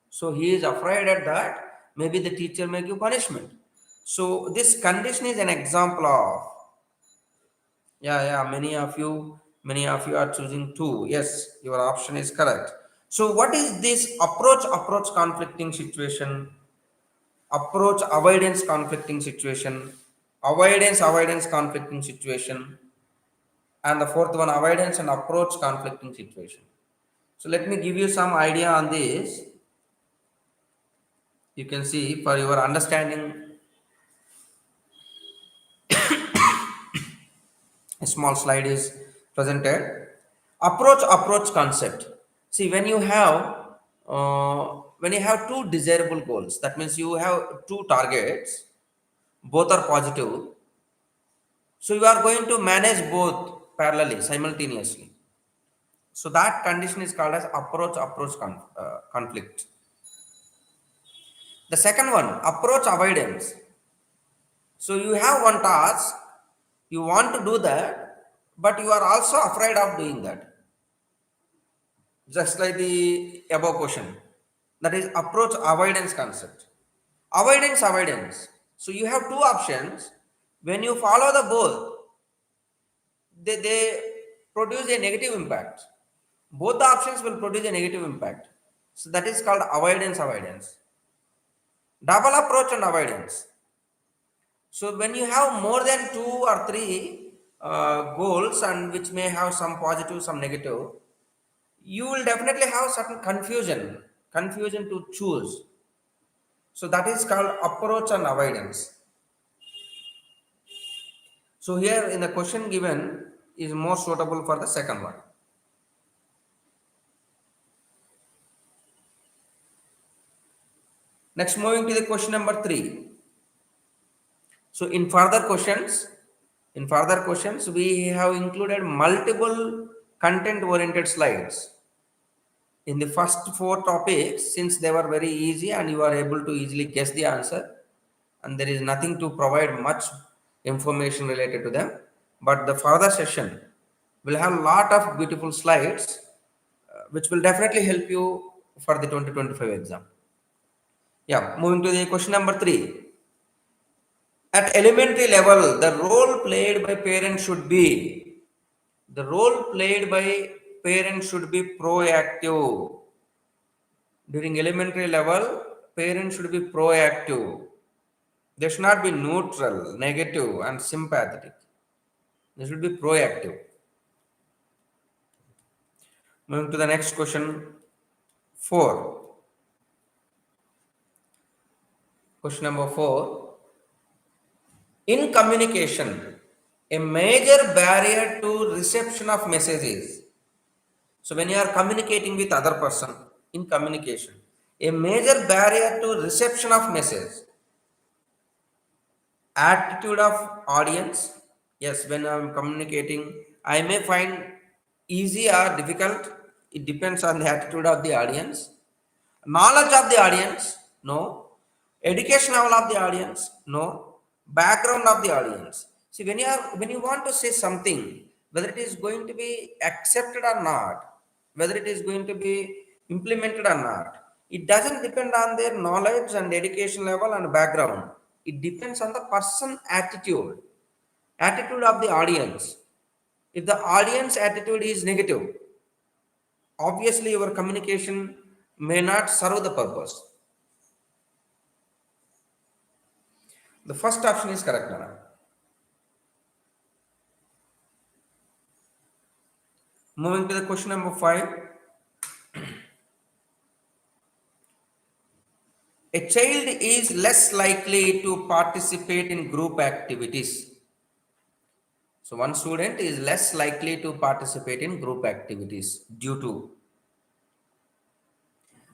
S1: So he is afraid at that maybe the teacher may give punishment. So this condition is an example of, yeah, many of you are choosing 2. Yes, your option is correct. So what is this approach conflicting situation? Approach avoidance conflicting situation, avoidance conflicting situation, and the fourth one, avoidance and approach conflicting situation. So let me give you some idea on this. You can see for your understanding, a small slide is presented. Approach concept. See, when you have two desirable goals, that means you have two targets, both are positive. So you are going to manage both parallelly, simultaneously. So that condition is called as conflict. The second one, approach avoidance. So you have one task, you want to do that, but you are also afraid of doing that. Just like the above question. That is approach avoidance concept. Avoidance. So you have two options. When you follow the both, they produce a negative impact. Both the options will produce a negative impact. So that is called avoidance. Double approach and avoidance. So when you have more than 2 or 3 goals, and which may have some positive, some negative, you will definitely have certain confusion to choose. So that is called approach and avoidance. So here in the question given is more suitable for the second one. Next, moving to the question number 3. So in further questions, we have included multiple content-oriented slides. In the first 4 topics, since they were very easy and you are able to easily guess the answer, and there is nothing to provide much information related to them. But the further session will have a lot of beautiful slides, which will definitely help you for the 2025 exam. Yeah, moving to the question number 3. At elementary level, the role played by parents should be proactive. During elementary level, parents should be proactive. They should not be neutral, negative, and sympathetic. They should be proactive. Moving to the next question 4. Question number 4. In communication, a major barrier to reception of messages. So when you are communicating with other person in communication, a major barrier to reception of message, attitude of audience. Yes, when I'm communicating, I may find easy or difficult. It depends on the attitude of the audience. Knowledge of the audience, no. Education level of the audience, no. Background of the audience. See, when you want to say something, whether it is going to be accepted or not, whether it is going to be implemented or not, it doesn't depend on their knowledge and education level and background. It depends on the person attitude of the audience. If the audience attitude is negative, obviously your communication may not serve the purpose. The first option is correct, Nana. Moving to the question number 5. A child is less likely to participate in group activities. So one student is less likely to participate in group activities due to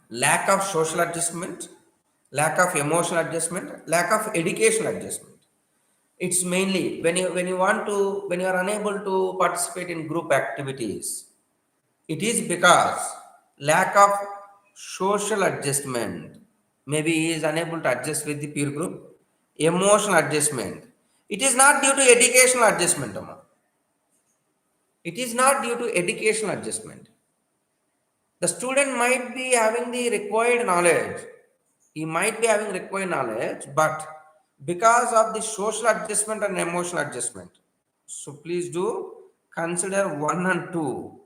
S1: lack of social adjustment, lack of emotional adjustment, lack of educational adjustment. It's mainly when you are unable to participate in group activities, it is because lack of social adjustment. Maybe he is unable to adjust with the peer group. Emotional adjustment. It is not due to educational adjustment, Amma. It is not due to educational adjustment. The student might be having the required knowledge. He might be having required knowledge, but because of the social adjustment and emotional adjustment. So please do consider 1 and 2.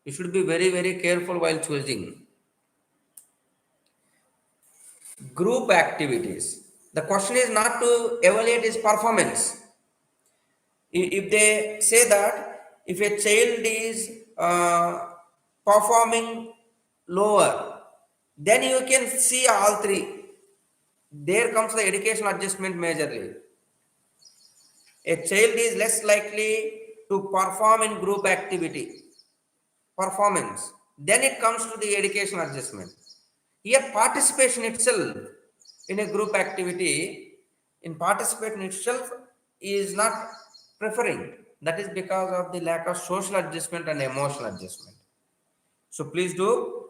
S1: You should be very, very careful while choosing. Group activities. The question is not to evaluate his performance. If they say that if a child is performing lower, then you can see all three. There comes the educational adjustment majorly. A child is less likely to perform in group activity, performance. Then it comes to the educational adjustment. Here, participation itself in a group activity, in participation itself is not preferring. That is because of the lack of social adjustment and emotional adjustment. So please do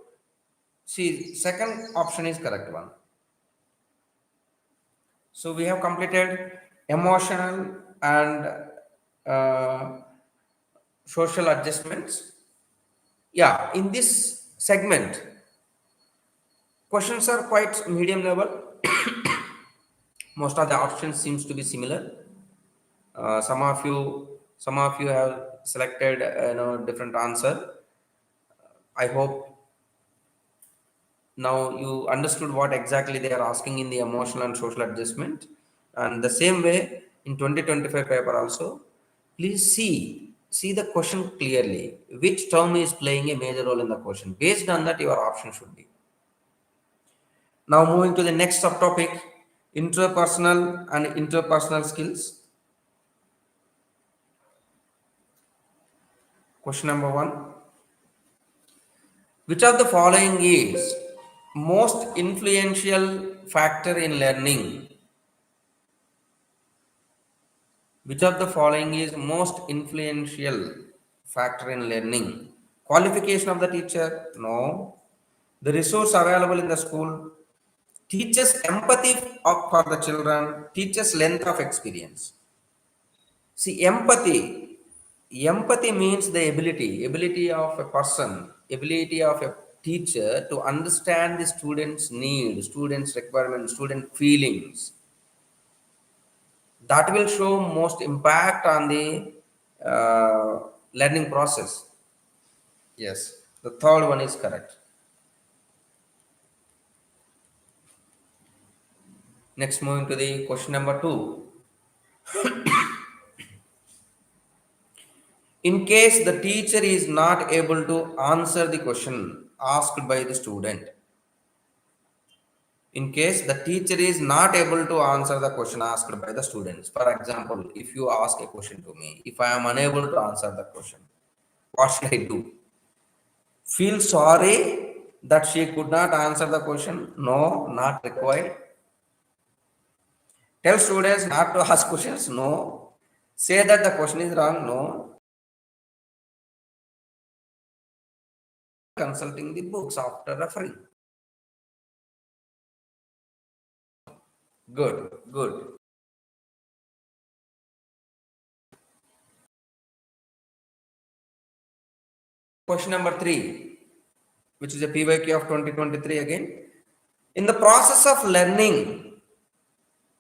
S1: see second option is correct one. So we have completed emotional and uh, social adjustments. Yeah, in this segment, questions are quite medium level. Most of the options seems to be similar. Some of you have selected different answer. I hope now you understood what exactly they are asking in the emotional and social adjustment. And the same way in 2025 paper also, please see the question clearly. Which term is playing a major role in the question? Based on that, your option should be. Now moving to the next subtopic, interpersonal and interpersonal skills. Question number 1. Which of the following is most influential factor in learning? Which of the following is most influential factor in learning? Qualification of the teacher? No. The resource available in the school? Teachers' empathy for the children? Teachers' length of experience? See, empathy means the ability of a person, ability of a teacher to understand the student's needs, student's requirements, student feelings. That will show most impact on the learning process. Yes, the third one is correct. Next, moving to the question number 2. In case the teacher is not able to answer the question asked by the student, in case the teacher is not able to answer the question asked by the students. For example, if you ask a question to me, if I am unable to answer the question, what should I do? Feel sorry that she could not answer the question? No, not required. Tell students not to ask questions? No. Say that the question is wrong? No. Consulting the books after referring. Good, good. Question number 3, which is a PYQ of 2023 again. In the process of learning,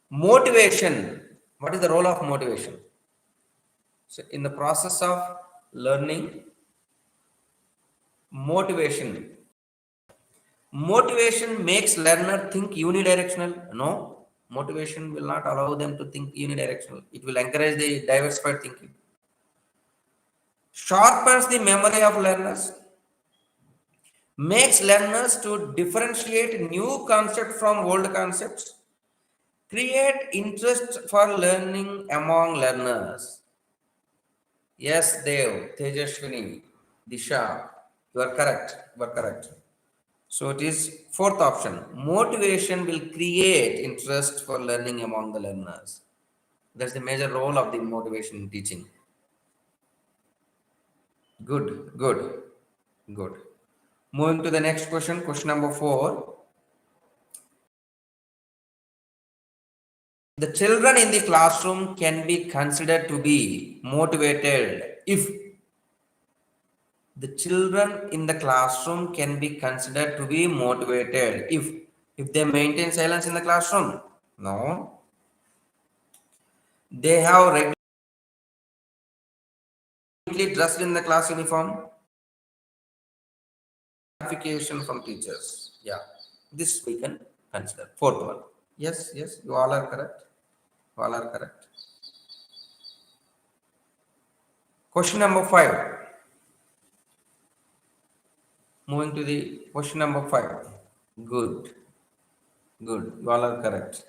S1: motivation, what is the role of motivation? So in the process of learning, Motivation. Motivation makes learner think unidirectional. No, motivation will not allow them to think unidirectional. It will encourage the diversified thinking. Sharpens the memory of learners. Makes learners to differentiate new concepts from old concepts. Create interest for learning among learners. Yes, Dev, Tejashwini, Disha, you are correct. You are correct. So it is fourth option. Motivation will create interest for learning among the learners. That's the major role of the motivation in teaching. Good, good, good. Moving to the next question, question number 4. The children in the classroom can be considered to be motivated if the children in the classroom can be considered to be motivated if they maintain silence in the classroom. No, they have regularly dressed in the class uniform. Notification from teachers. Yeah, this we can consider. Fourth one. Yes, yes, you all are correct. You all are correct. Question number 5. Moving to the question number 5. Good, good. You all are correct.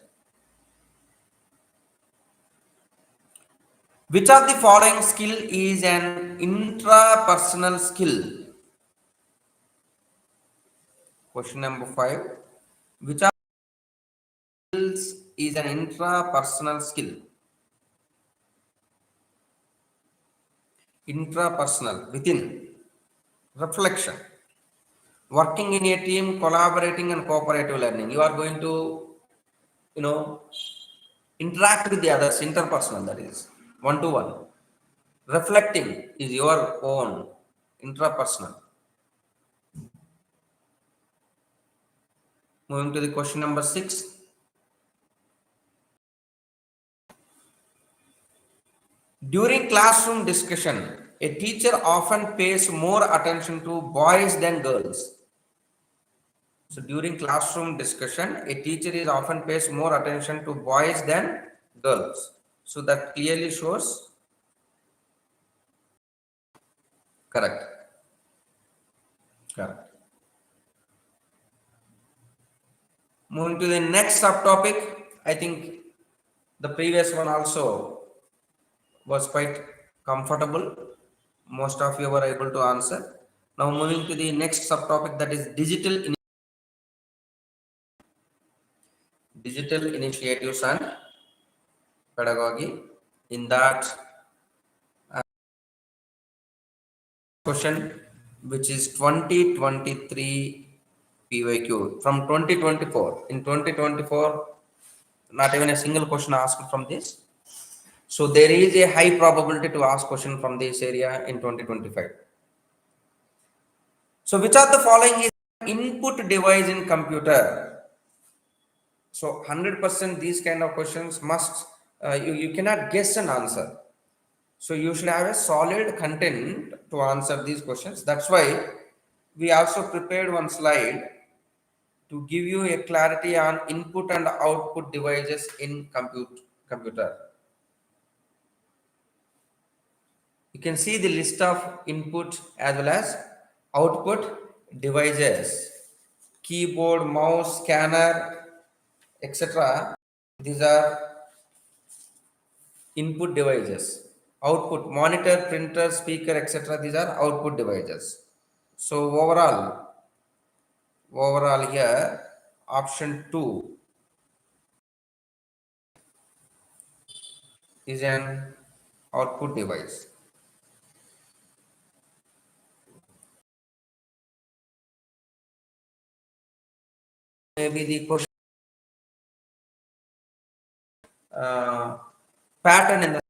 S1: Which of the following skill is an intrapersonal skill? Question number 5. Which of skills is an intrapersonal skill? Intrapersonal, within, reflection, working in a team, collaborating and cooperative learning. You are going to, you know, interact with the others, interpersonal, that is, one to one. Reflecting is your own, intrapersonal. Moving to the question number 6. During classroom discussion, a teacher often pays more attention to boys than girls. So during classroom discussion, a teacher is often pays more attention to boys than girls. So that clearly shows correct. Correct. Moving to the next subtopic, I think the previous one also was quite comfortable. Most of you were able to answer. Now moving to the next subtopic, that is digital initiatives and pedagogy. In that question, which is 2023 PYQ from 2024. In 2024, not even a single question asked from this. So there is a high probability to ask question from this area in 2025. So which of the following is input device in computer? So 100% these kind of questions must, you cannot guess an answer. So you should have a solid content to answer these questions. That's why we also prepared one slide to give you a clarity on input and output devices in computer. You can see the list of input as well as output devices. Keyboard, mouse, scanner, etc. These are input devices. Output, monitor, printer, speaker, etc. These are output devices. So overall here, option 2 is an output device. Maybe the question pattern in the,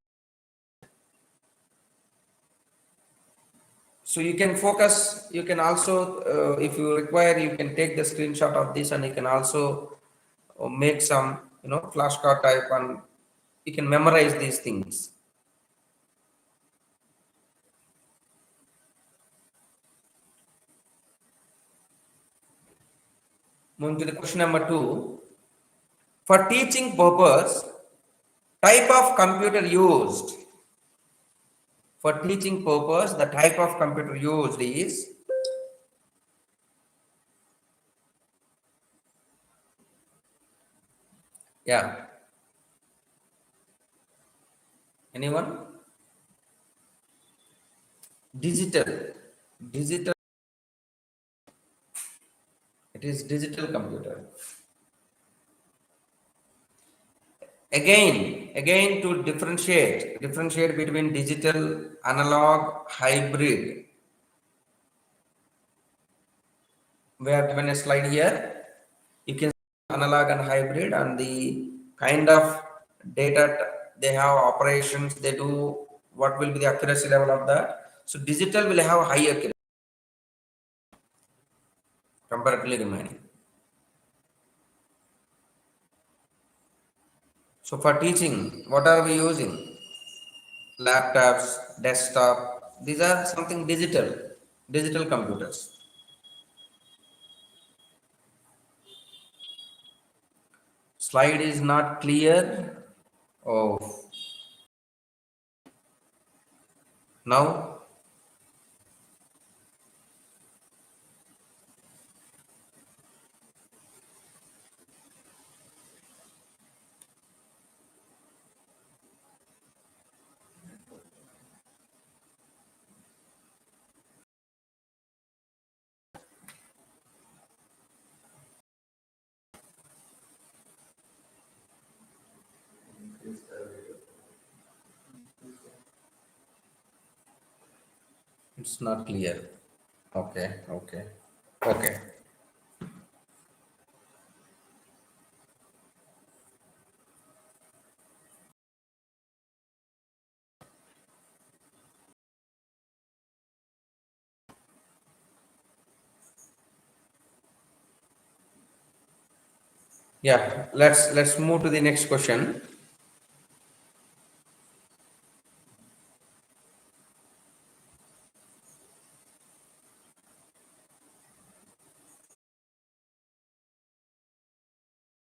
S1: so you can focus, you can also if you require, you can take the screenshot of this and you can also make some flashcard type and you can memorize these things. Moving to the question number 2. For teaching purpose, type of computer used. For teaching purpose, the type of computer used is, yeah, anyone? Digital. Digital. It is digital computer. Again to differentiate between digital, analog, hybrid. We have given a slide here. You can see analog and hybrid and the kind of data they have, operations they do, what will be the accuracy level of that. So digital will have high accuracy comparatively remaining. So for teaching, what are we using? Laptops, desktop. These are something digital computers. Slide is not clear. Oh, now, it's not clear. Okay. Yeah, let's move to the next question.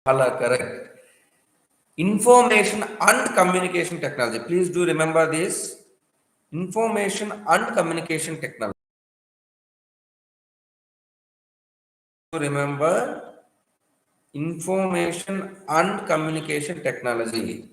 S1: All are correct. Information and communication technology. Please do remember this. Information and communication technology. Remember information and communication technology.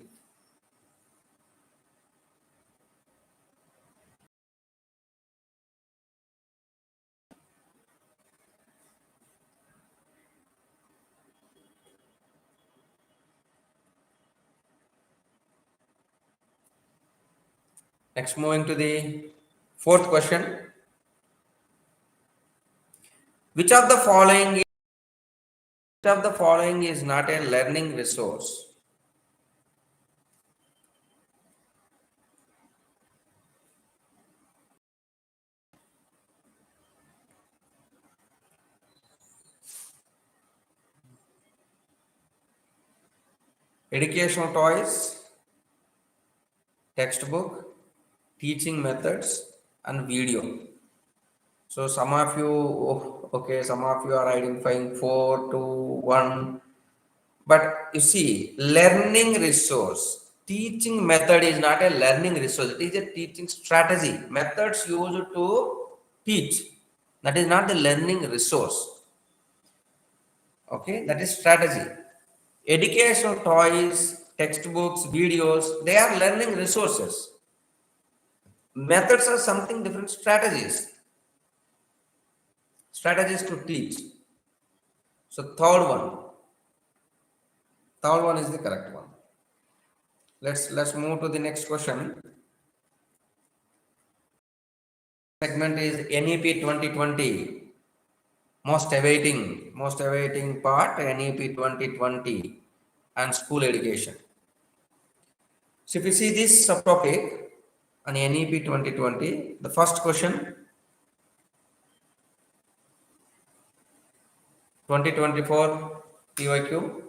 S1: Next, moving to the fourth question. Which of the following is not a learning resource? Educational toys, textbook, teaching methods, and video. So some of you, okay, some of you are identifying 4, 2, 1. But you see, learning resource, teaching method is not a learning resource. It is a teaching strategy. Methods used to teach. That is not the learning resource. Okay, that is strategy. Educational toys, textbooks, videos, they are learning resources. Methods are something different, strategies to teach. So third one is the correct one. Let's move to the next question. Segment is NEP 2020. Most awaiting part, NEP 2020 and school education. So if you see this subtopic on NEP 2020, the first question, 2024 PYQ.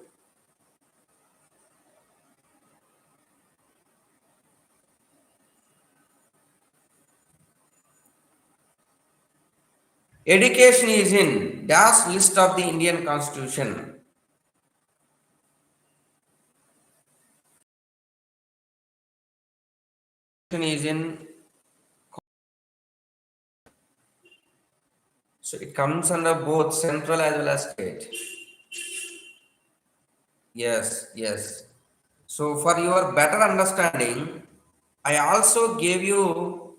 S1: Education is in dash list of the Indian Constitution. Is in, so it comes under both central as well as state. Yes, yes. So for your better understanding, I also gave you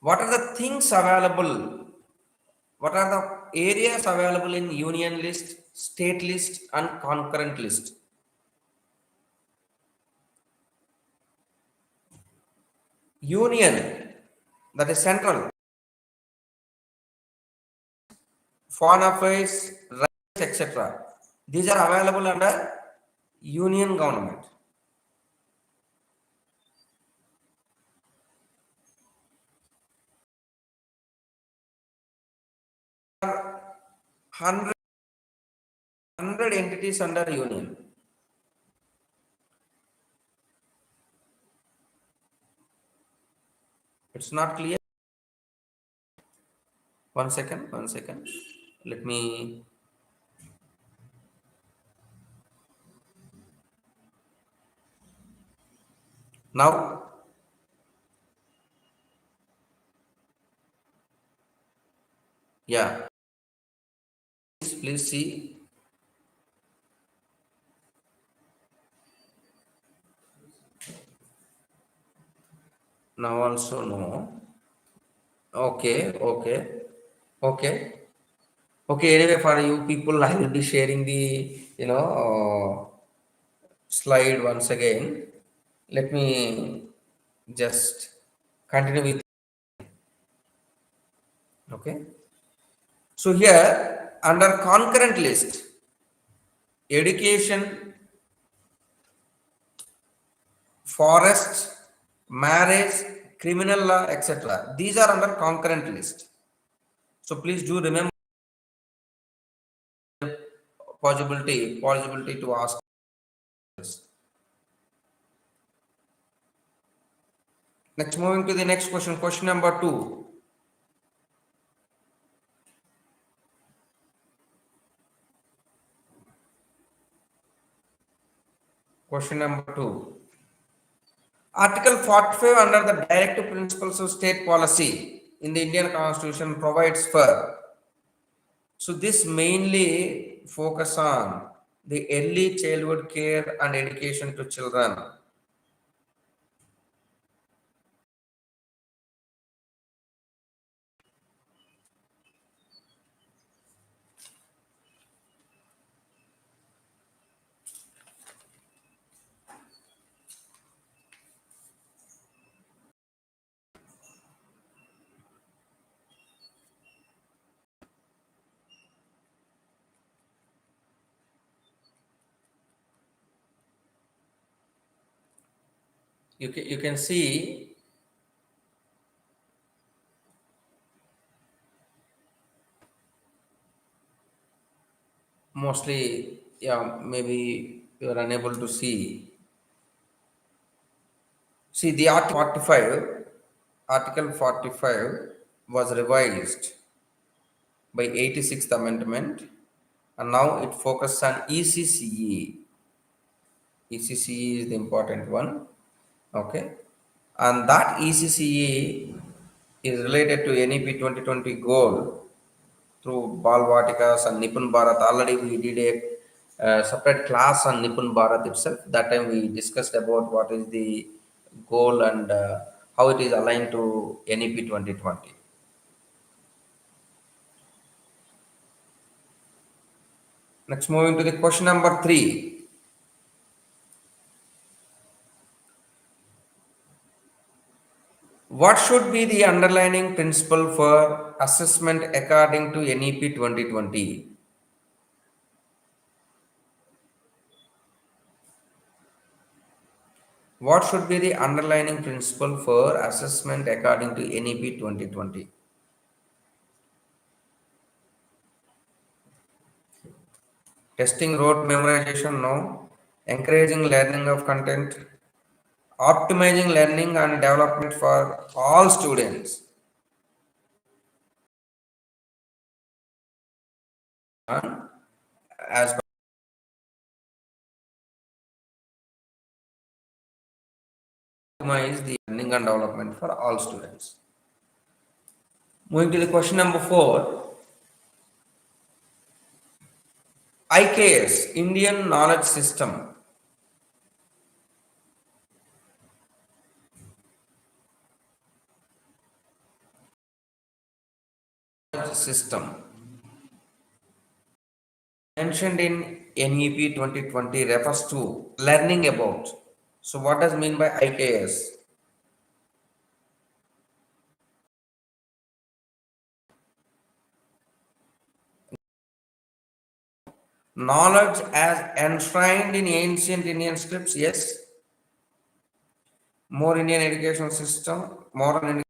S1: what are the things available, what are the areas available in union list, state list, and concurrent list. Union, that is central, foreign affairs, rights, etc. These are available under union government. There are 100 entities under union. It's not clear. One second, one second. Let me. Now, yeah, please see. Now also no. Okay, okay, okay, okay. Anyway, for you people, I will be sharing the slide once again. Let me just continue with. Okay. So here under concurrent list, education, forest, marriage, criminal law, etc. These are under concurrent list. So please do remember possibility to ask this. Next, moving to the next question. Question number 2. Question number 2. Article 45 under the directive principles of state policy in the Indian Constitution provides for. So this mainly focus on the early childhood care and education to children. You can see mostly, yeah, maybe you are unable to see. See the Article 45 was revised by 86th Amendment, and now it focuses on ECCE. ECCE is the important one. Okay, and that ECCE is related to NEP 2020 goal through Balvatikas and Nipun Bharat. Already we did a separate class on Nipun Bharat itself. That time we discussed about what is the goal and how it is aligned to NEP 2020. Next, moving to the question number 3. What should be the underlying principle for assessment according to NEP 2020? What should be the underlying principle for assessment according to NEP 2020? Testing rote memorization, no. Encouraging learning of content, optimizing learning and development for all students. As optimize the learning and development for all students. Moving to the question number 4, IKS, Indian Knowledge System. System mentioned in NEP 2020 refers to learning about. So, what does mean by IKS? Knowledge as enshrined in ancient Indian scripts, yes. More Indian education system, modern Indian.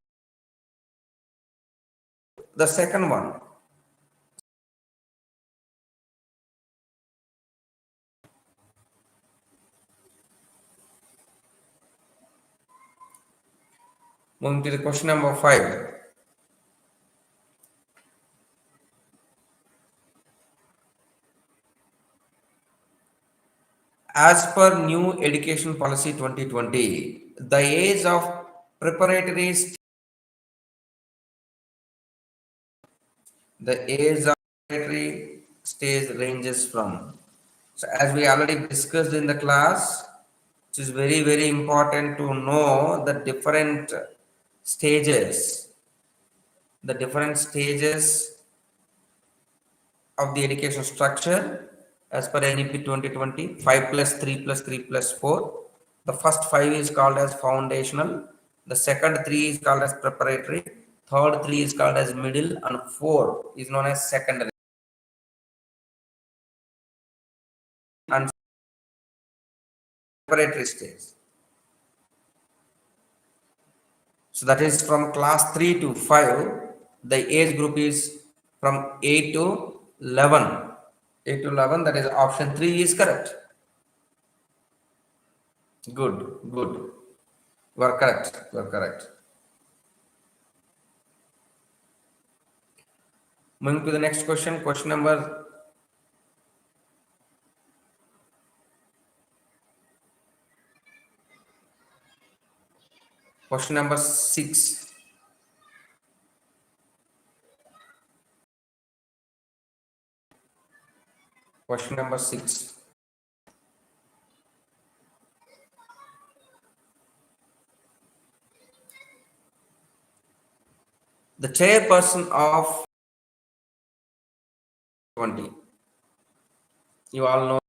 S1: The second one, moving to the question number 5. As per new education policy 2020, the age of preparatory the age of preparatory stage ranges from. So as we already discussed in the class, it is very, very important to know stages, the different stages of the education structure as per NEP 2020, 5 plus 3 plus 3 plus 4. The first 5 is called as foundational, the second 3 is called as preparatory, third 3 is called as middle, and 4 is known as secondary. And preparatory stage. So that is from class 3 to 5. The age group is from 8 to 11. 8 to 11, that is option 3 is correct. Good, good. You are correct. You are correct. Moving to the next question, question number 6. Question number 6. The chairperson of 20. You all know,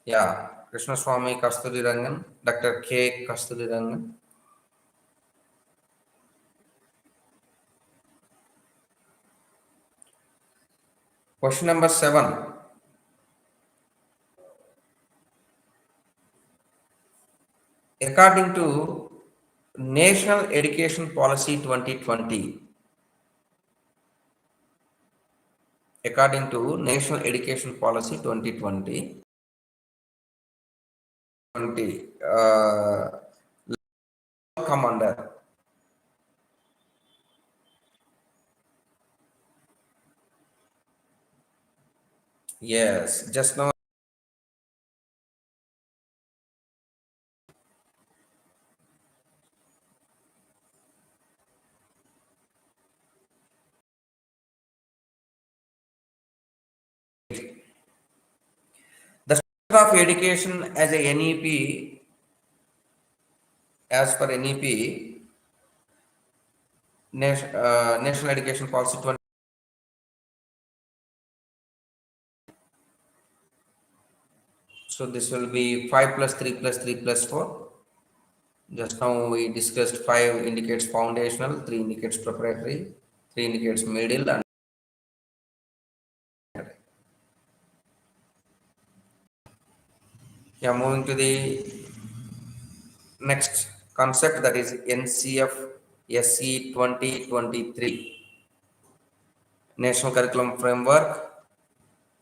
S1: yeah, Krishna Swami Kasturi Rangan, Dr. K. Kasturi Rangan. Question number 7. According to National Education Policy 2020, according to National Education Policy 2020, commander. Yes, just now. The structure of education as a NEP, as per NEP, National Education Policy 20. So this will be 5 plus 3 plus 3 plus 4. Just now we discussed 5 indicates foundational, 3 indicates preparatory, 3 indicates middle, and yeah, moving to the next concept, that is NCF.SC 2023, National Curriculum Framework,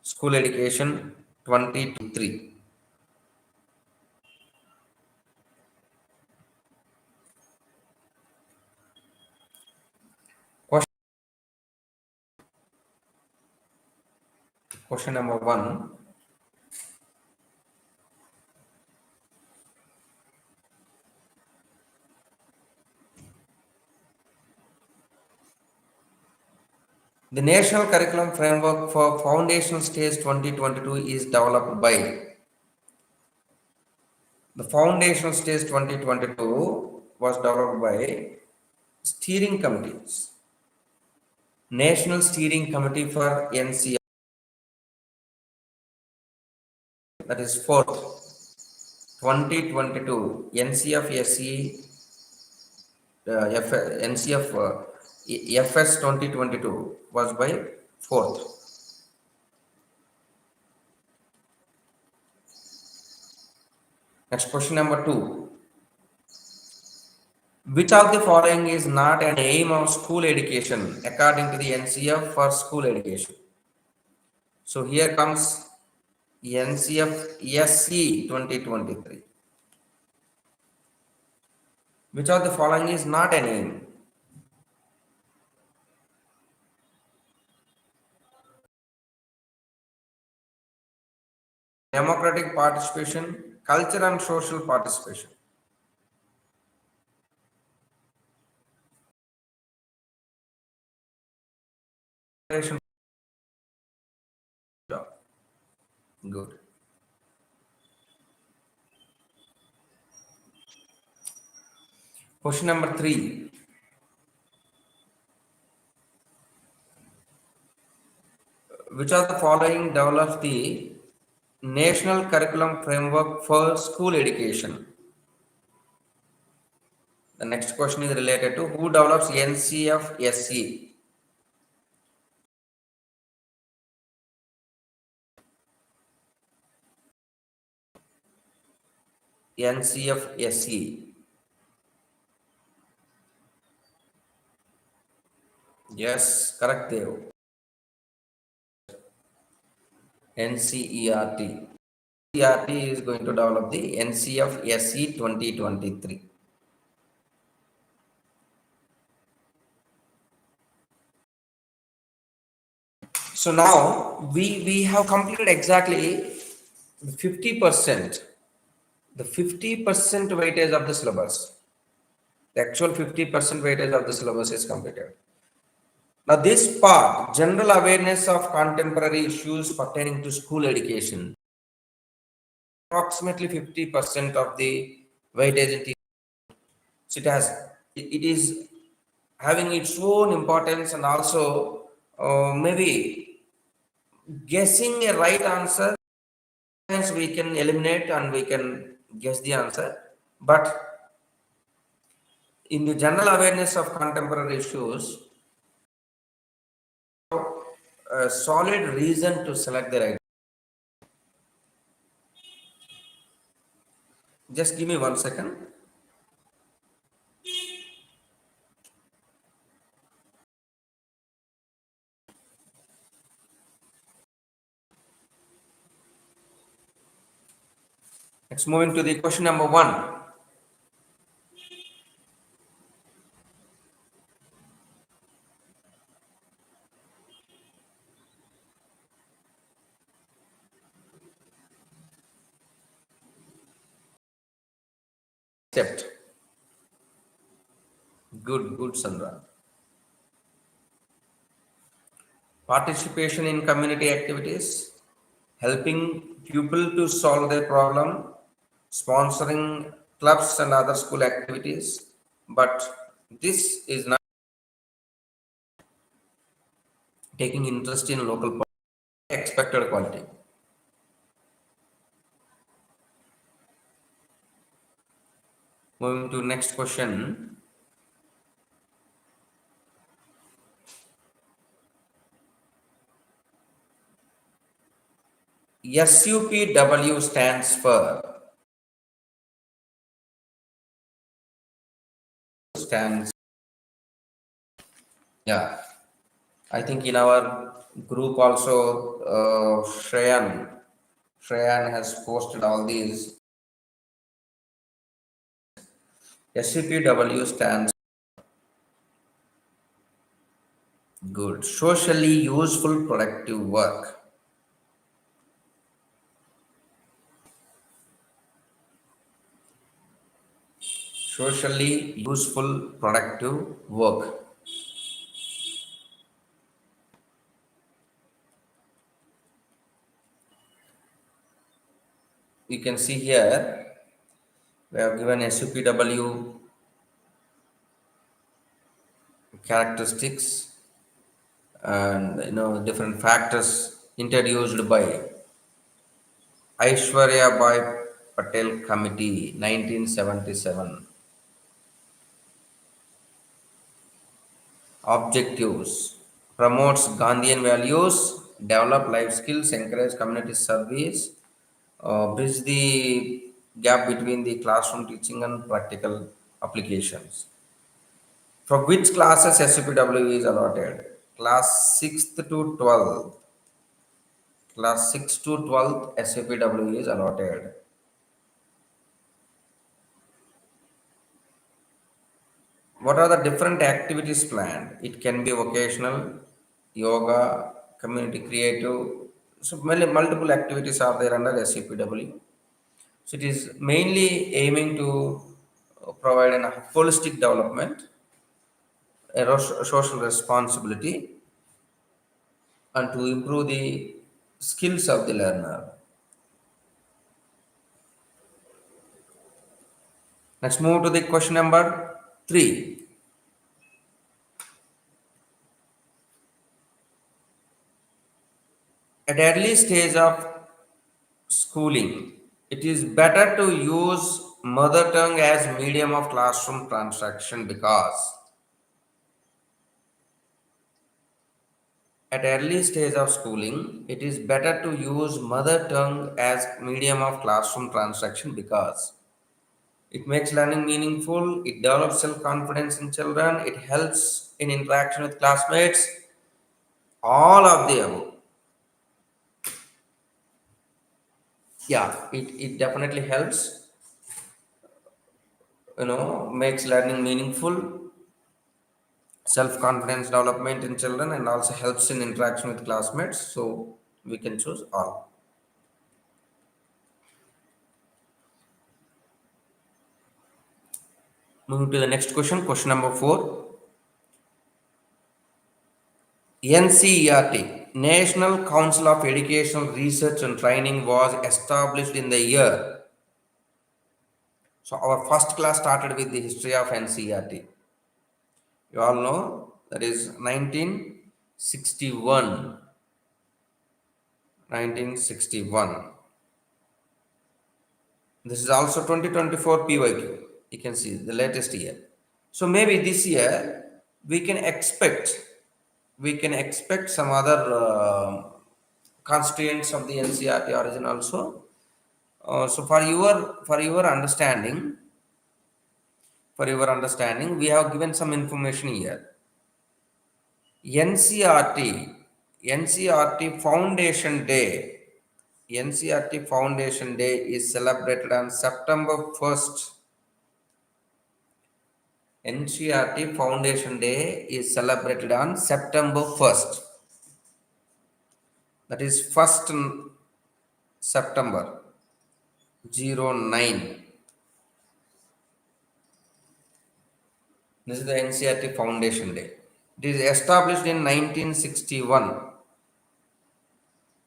S1: School Education 2023. Question number 1. The National Curriculum Framework for Foundational Stage 2022 is developed by the Foundational Stage 2022 was developed by steering committees. National Steering Committee for NCERT, that is fourth, 2022 NCF-SE, NCF FS 2022 was by fourth. Next, question number 2. Which of the following is not an aim of school education according to the NCF for school education? So here comes NCF-SE 2023. Which of the following is not an aim? Democratic participation, culture and social participation. Good. Question number 3. Which of the following develops the National Curriculum Framework for School Education? The next question is related to who develops NCF-SE? NCF-SE. Yes, correct, Dev. NCERT. NCERT is going to develop the NCF-SE 2023. So now we have completed exactly 50%. The 50% weightage of the syllabus. The actual 50% weightage of the syllabus is completed. Now this part, general awareness of contemporary issues pertaining to school education, approximately 50% of the weightage. So it is having its own importance, and also maybe guessing a right answer, we can eliminate and we can guess the answer. But in the general awareness of contemporary issues, a solid reason to select the right. Just give me 1 second. Let's move into the question number 1. Accept. Good, Sandra. Participation in community activities, helping pupil to solve their problem, sponsoring clubs and other school activities. But this is not taking interest in local expected quality. Moving to next question. SUPW stands for yeah. I think in our group also Shreyan has posted all these. SUPW stands good, socially useful productive work. socially useful, productive work. You can see here we have given SUPW characteristics and different factors introduced by Aishwarya Bai Patel Committee 1977. Objectives: promotes Gandhian values, develop life skills, encourage community service, bridge the gap between the classroom teaching and practical applications. For which classes SUPW is allotted? Class 6th to 12th. Class 6 to 12th SUPW is allotted. What are the different activities planned? It can be vocational, yoga, community creative. So multiple activities are there under SUPW. So it is mainly aiming to provide a holistic development, a social responsibility, and to improve the skills of the learner. Let's move to the question number 3. At early stage of schooling, it is better to use mother tongue as medium of classroom transaction because at early stage of schooling, it is better to use mother tongue as medium of classroom transaction because it makes learning meaningful, it develops self-confidence in children, it helps in interaction with classmates, all of the above. Yeah, it definitely helps, makes learning meaningful, self-confidence development in children, and also helps in interaction with classmates. So we can choose all. Moving to the next question, question number 4. NCERT, National Council of Educational Research and Training, was established in the year. So our first class started with the history of NCERT. You all know that is 1961. 1961. This is also 2024 PYQ. You can see the latest year. So maybe this year we can expect some other constituents of the NCERT origin also. So for your understanding, we have given some information here. NCERT Foundation Day. NCERT Foundation Day is celebrated on September 1st. NCERT Foundation Day is celebrated on September 1st. That is 1st September 09. This is the NCERT Foundation Day. It is established in 1961.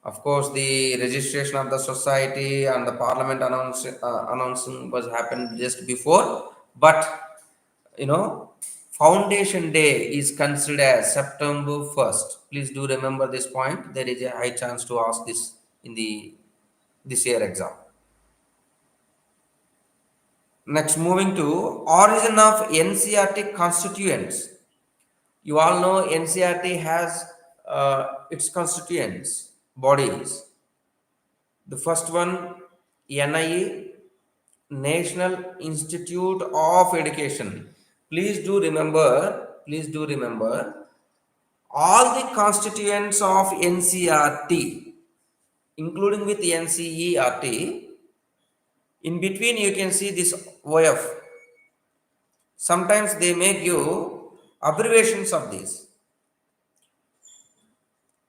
S1: Of course, the registration of the society and the parliament announcing was happened just before, but Foundation Day is considered as September 1st. Please do remember this point. There is a high chance to ask this in the this year exam. Next, moving to origin of NCERT constituents. You all know NCERT has its constituents bodies. The first one, NIE, National Institute of Education. Please do remember all the constituents of NCERT, including with NCERT. In between, you can see this OF. Sometimes they make you abbreviations of this.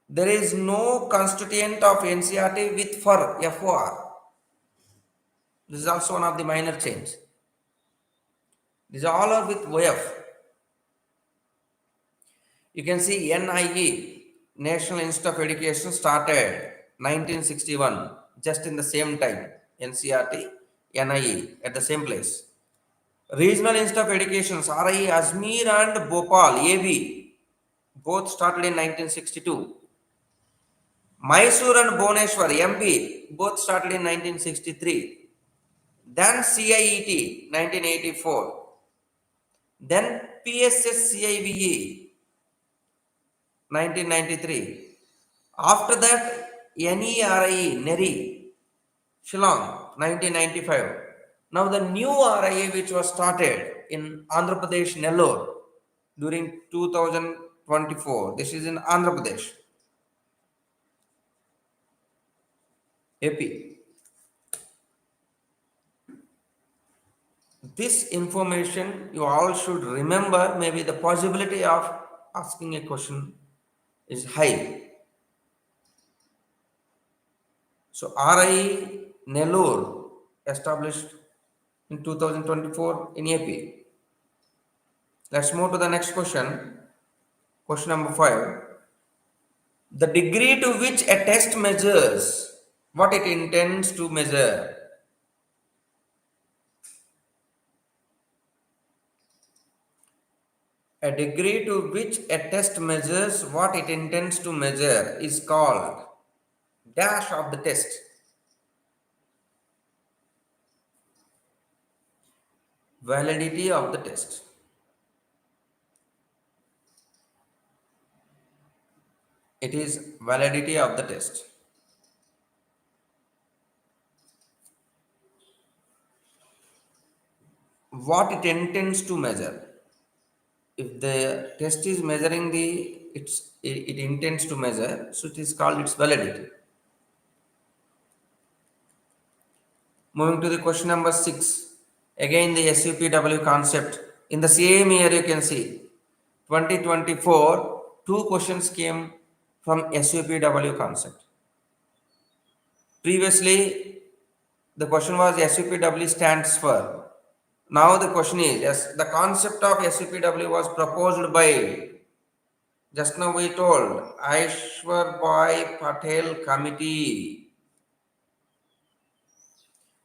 S1: There is no constituent of NCERT with FOR. This is also one of the minor change. These all are with OF. You can see NIE, National Institute of Education, started 1961, just in the same time. NCERT, NIE, at the same place. Regional Institute of Education, RIE Ajmer and Bhopal, AB, both started in 1962. Mysore and Bhubaneswar, MP, both started in 1963. Then CIET, 1984. Then PSS CIVE, 1993. After that, NERIE, NERI, Shillong, 1995. Now the new RIA which was started in Andhra Pradesh, Nellore, during 2024. This is in Andhra Pradesh, AP. This information you all should remember. Maybe the possibility of asking a question is high. So RI Nellore established in 2024 in AP. Let's move to the next question. Question number 5. The degree to which a test measures what it intends to measure. A degree to which a test measures what it intends to measure is called dash of the test. Validity of the test. It is validity of the test. What it intends to measure. If the test is measuring it intends to measure, so it is called its validity. Moving to the question number 6. Again the SUPW concept. In the same year you can see 2024, 2 questions came from SUPW concept. Previously the question was SUPW stands for. Now the question is, yes, the concept of SUPW was proposed by, just now we told, Aishwarbhai Patel Committee.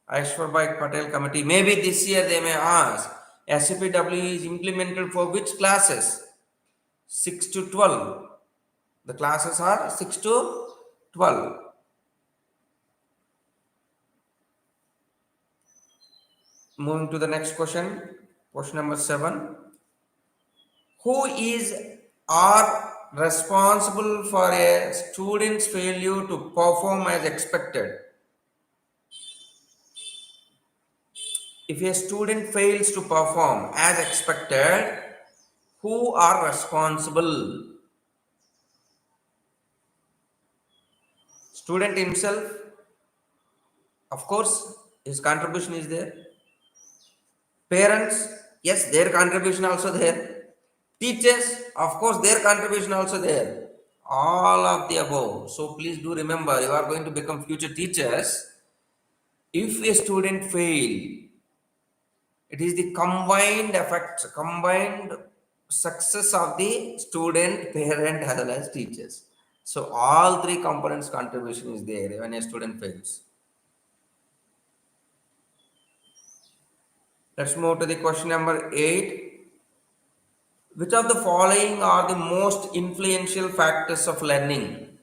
S1: Aishwarbhai Patel Committee. Maybe this year they may ask, SUPW is implemented for which classes? 6 to 12. The classes are 6 to 12. Moving to the next question. Question number 7. Who is or responsible for a student's failure to perform as expected? If a student fails to perform as expected, who are responsible? Student himself, of course, his contribution is there. Parents, yes, their contribution also there. Teachers, of course, their contribution also there. All of the above. So please do remember, you are going to become future teachers. If a student fail, it is the combined effect, combined success of the student, parent, as well as teachers. So all 3 components contribution is there when a student fails. Let's move to the question number 8. Which of the following are the most influential factors of learning?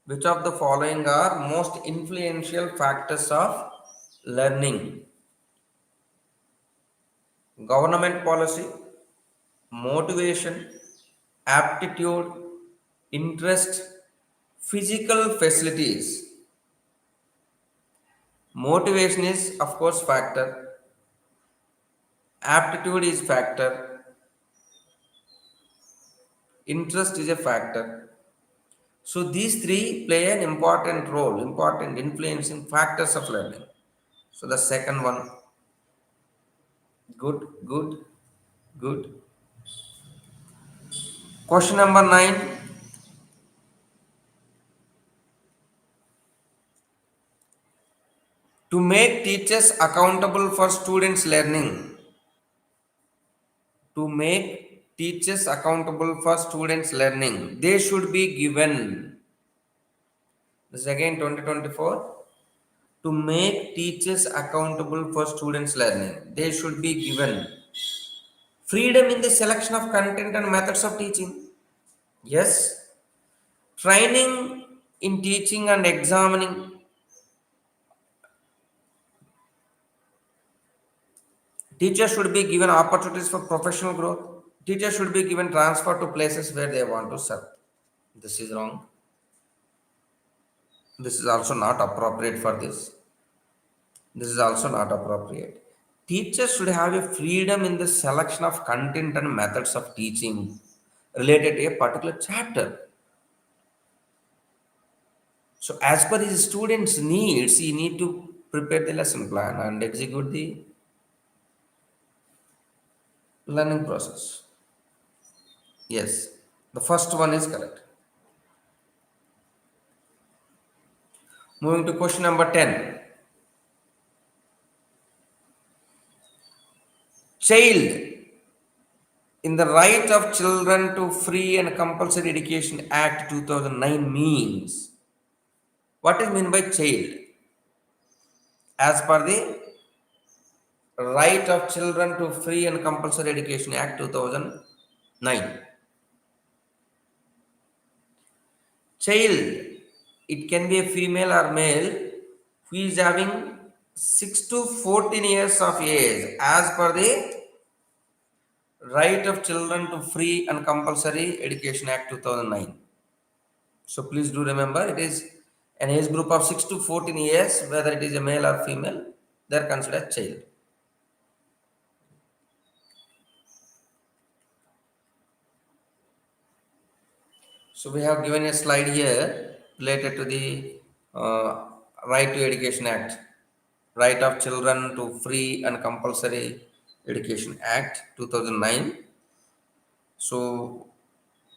S1: Which of the following are most influential factors of learning? Government policy, motivation, aptitude, interest, physical facilities. Motivation is, of course, factor. Aptitude is factor. Interest is a factor. So these 3 play an important role, important influencing factors of learning. So the second one, good, good, good. Question number 9. To make teachers accountable for students' learning. To make teachers accountable for students' learning, they should be given. This is again 2024. To make teachers accountable for students' learning, they should be given freedom in the selection of content and methods of teaching. Yes, training in teaching and examining. Teachers should be given opportunities for professional growth. Teachers should be given transfer to places where they want to serve. This is wrong. This is also not appropriate for this. This is also not appropriate. Teachers should have a freedom in the selection of content and methods of teaching related to a particular chapter. So, as per his students' needs, he need to prepare the lesson plan and execute the learning process. Yes, the first one is correct. Moving to question number 10. Child in the Right of Children to Free and Compulsory Education Act 2009 means. What is meant by child? As per the Right of Children to Free and Compulsory Education Act 2009. Child, it can be a female or male who is having 6 to 14 years of age as per the Right of Children to Free and Compulsory Education Act 2009. So please do remember it is an age group of 6 to 14 years, whether it is a male or female, they are considered child. So we have given a slide here related to the Right to Education Act, Right of Children to Free and Compulsory Education Act 2009. So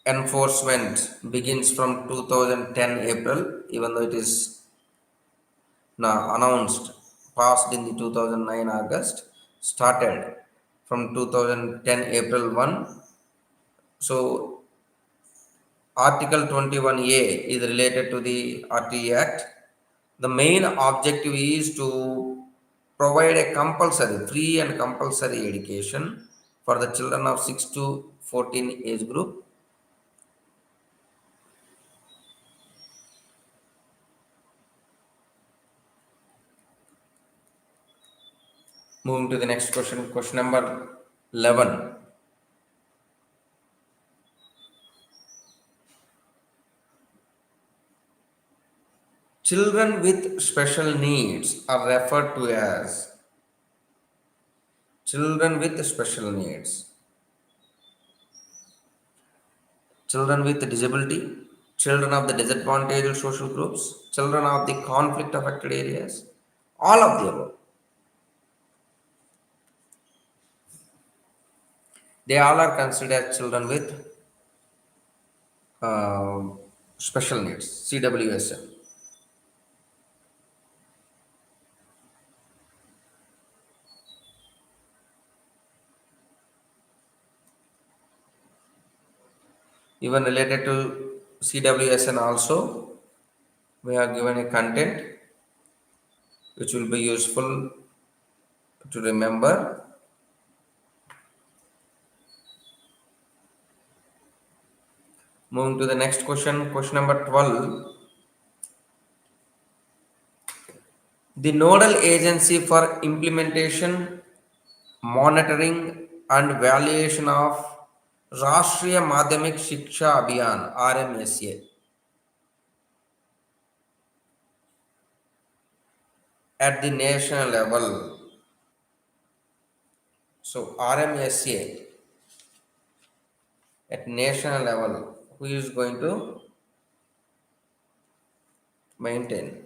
S1: enforcement begins from 2010 April, even though it is now announced, passed in the 2009 August, started from 2010 April 1. So Article 21A is related to the RTE Act. The main objective is to provide a compulsory, free and compulsory education for the children of 6 to 14 age group. Moving to the next question, question number 11. Children with special needs are referred to as children with special needs, children with disability, children of the disadvantaged social groups, children of the conflict affected areas, all of the above. They all are considered children with special needs, CWSM. Even related to CWSN also, we are given a content which will be useful to remember. Moving to the next question, question number 12. The nodal agency for implementation, monitoring and valuation of Rashtriya Madhyamik Shiksha Abhiyan RMSA at the national level. So RMSA at national level, who is going to maintain?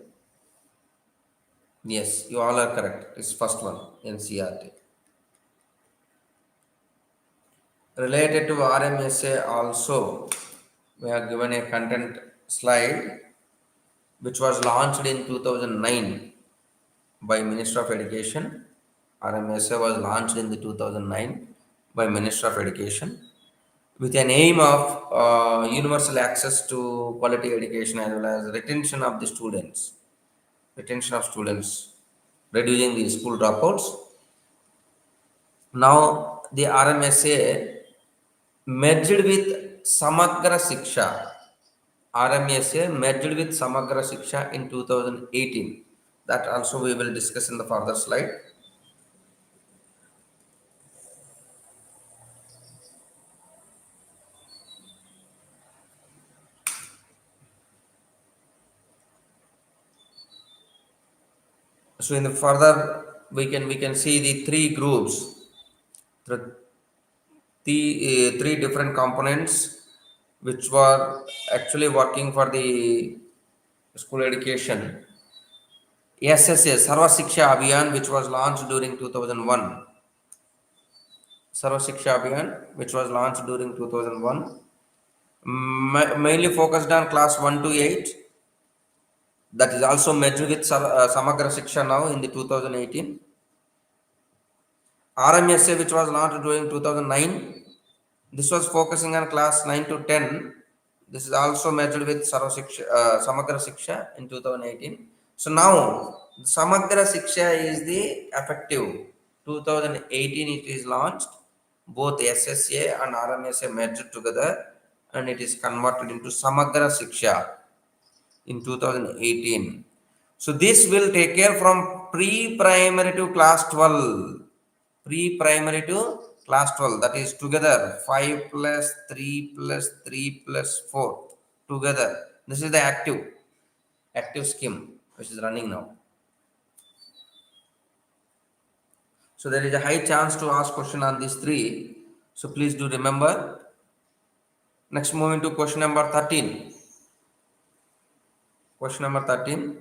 S1: Yes, you all are correct. It's first one, NCERT. Related to RMSA also, we have given a content slide which was launched in 2009. by Minister of Education. RMSA was launched in the 2009 by Minister of Education with an aim of universal access to quality education as well as retention of students, reducing the school dropouts. Now the RMSA merged with Samagra Shiksha. RMSA merged with Samagra Shiksha in 2018. That also we will discuss in the further slide. So in the further we can see the three groups, the three different components which were actually working for the school education. SSA Sarva Shiksha Abhiyan, which was launched during 2001. Sarva Shiksha Abhiyan, which was launched during 2001, mainly focused on class 1 to 8. That is also merged with Samagra Shiksha now in the 2018. RMSA, which was launched during 2009, this was focusing on class 9 to 10. This is also merged with Samagra Shiksha in 2018. So now Samagra Shiksha is the effective 2018. It is launched. Both SSA and RMSA merged together, and it is converted into Samagra Shiksha in 2018. So this will take care from pre-primary to class 12. Pre-primary to class 12, that is together 5 plus 3 plus 3 plus 4 together. This is the active scheme which is running now. So there is a high chance to ask question on these three. So please do remember. Next, moving to question number 13. Question number 13.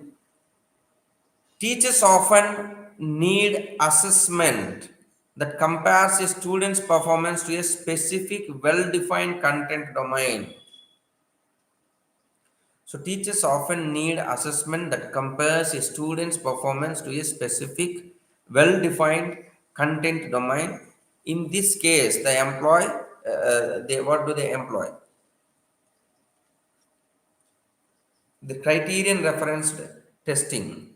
S1: Teachers often need assessment that compares a student's performance to a specific well-defined content domain. So teachers often need assessment that compares a student's performance to a specific well-defined content domain. In this case, what do they employ? The criterion referenced testing.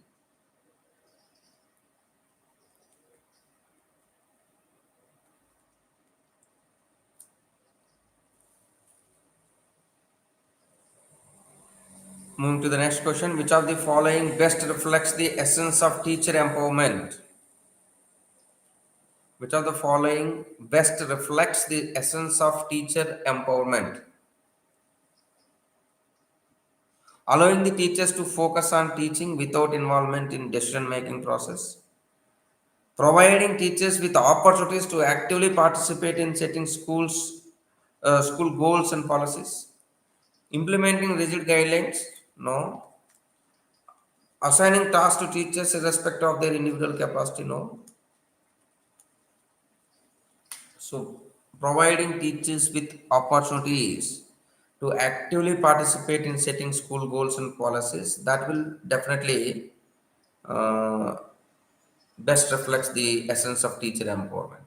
S1: Moving to the next question, which of the following best reflects the essence of teacher empowerment? Which of the following best reflects the essence of teacher empowerment? Allowing the teachers to focus on teaching without involvement in decision-making process. Providing teachers with opportunities to actively participate in setting school goals and policies. Implementing rigid guidelines? No. Assigning tasks to teachers irrespective of their individual capacity? No. So, providing teachers with opportunities to actively participate in setting school goals and policies, that will definitely uh, best reflects the essence of teacher empowerment.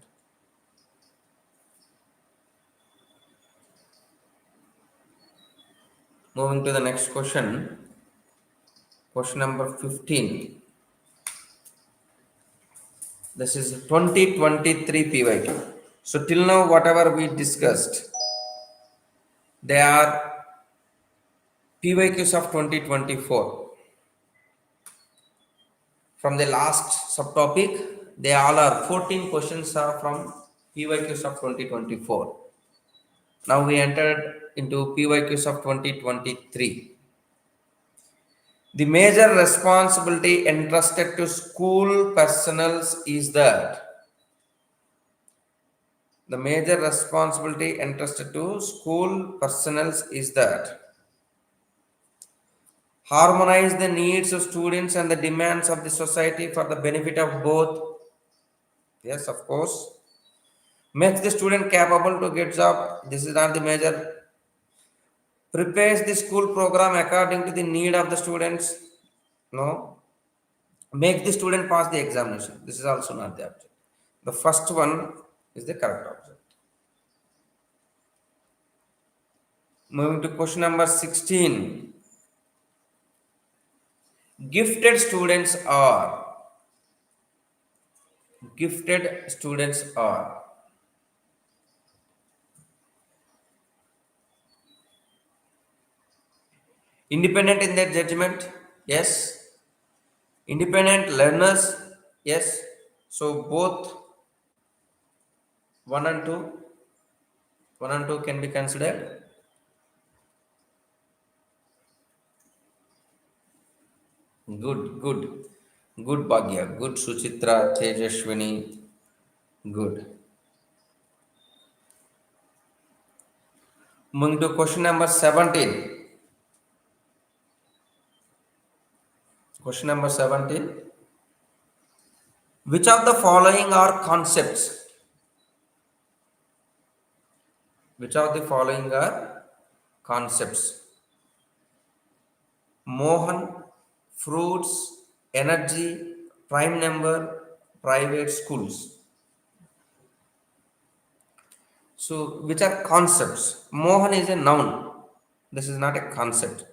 S1: Moving to the next question, question number 15. This is 2023 PYQ. So till now, whatever we discussed, they are PYQs of 2024. From the last subtopic, they all are 14 questions are from PYQs of 2024. Now we entered into PYQs of 2023. The major responsibility entrusted to school personnel is that the major responsibility entrusted to school personnel is that harmonize the needs of students and the demands of the society for the benefit of both. Yes, of course. Makes the student capable to get job. This is not the major. Prepares the school program according to the need of the students. No. Make the student pass the examination. This is also not the object. The first one is the correct object. Moving to question number 16. Gifted students are. Gifted students are. Independent in their judgment. Yes. Independent learners. Yes. So both 1 and 2. 1 and 2 can be considered. Good, good. Good Bhagya. Good Suchitra, Tejashwini. Good. Moving to question number 17. Question number 17. Which of the following are concepts? Which of the following are concepts? Mohan, fruits, energy, prime number, private schools. So, which are concepts? Mohan is a noun. This is not a concept.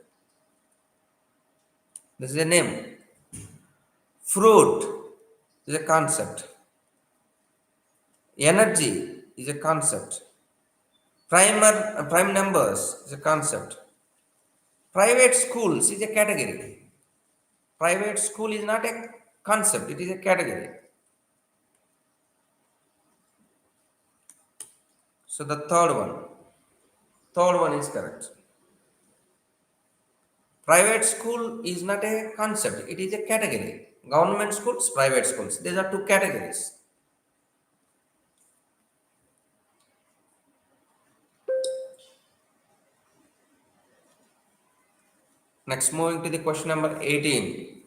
S1: This is a name. Fruit is a concept. Energy is a concept. Prime numbers is a concept. Private schools is a category. Private school is not a concept, it is a category. So the third one is correct. Private school is not a concept, it is a category. Government schools, private schools, these are two categories. Next, moving to the question number 18.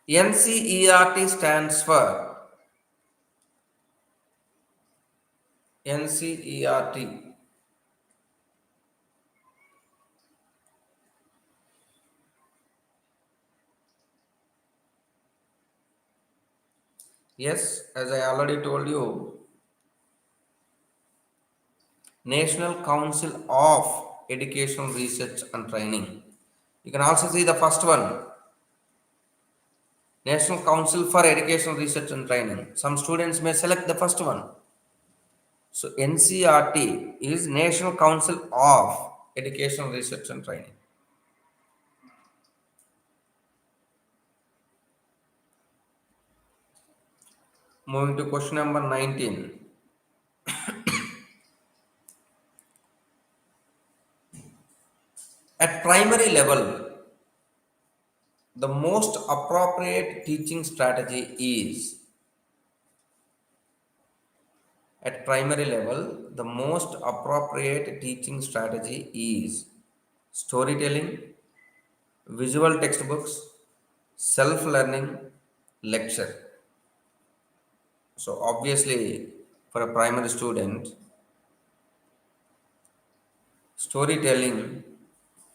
S1: NCERT stands for NCERT. Yes, as I already told you, National Council of Educational Research and Training. You can also see the first one, National Council for Educational Research and Training. Some students may select the first one. So NCERT is National Council of Educational Research and Training. Moving to question number 19. At primary level, the most appropriate teaching strategy is. At primary level, the most appropriate teaching strategy is storytelling, visual textbooks, self-learning, lecture. So obviously, for a primary student, storytelling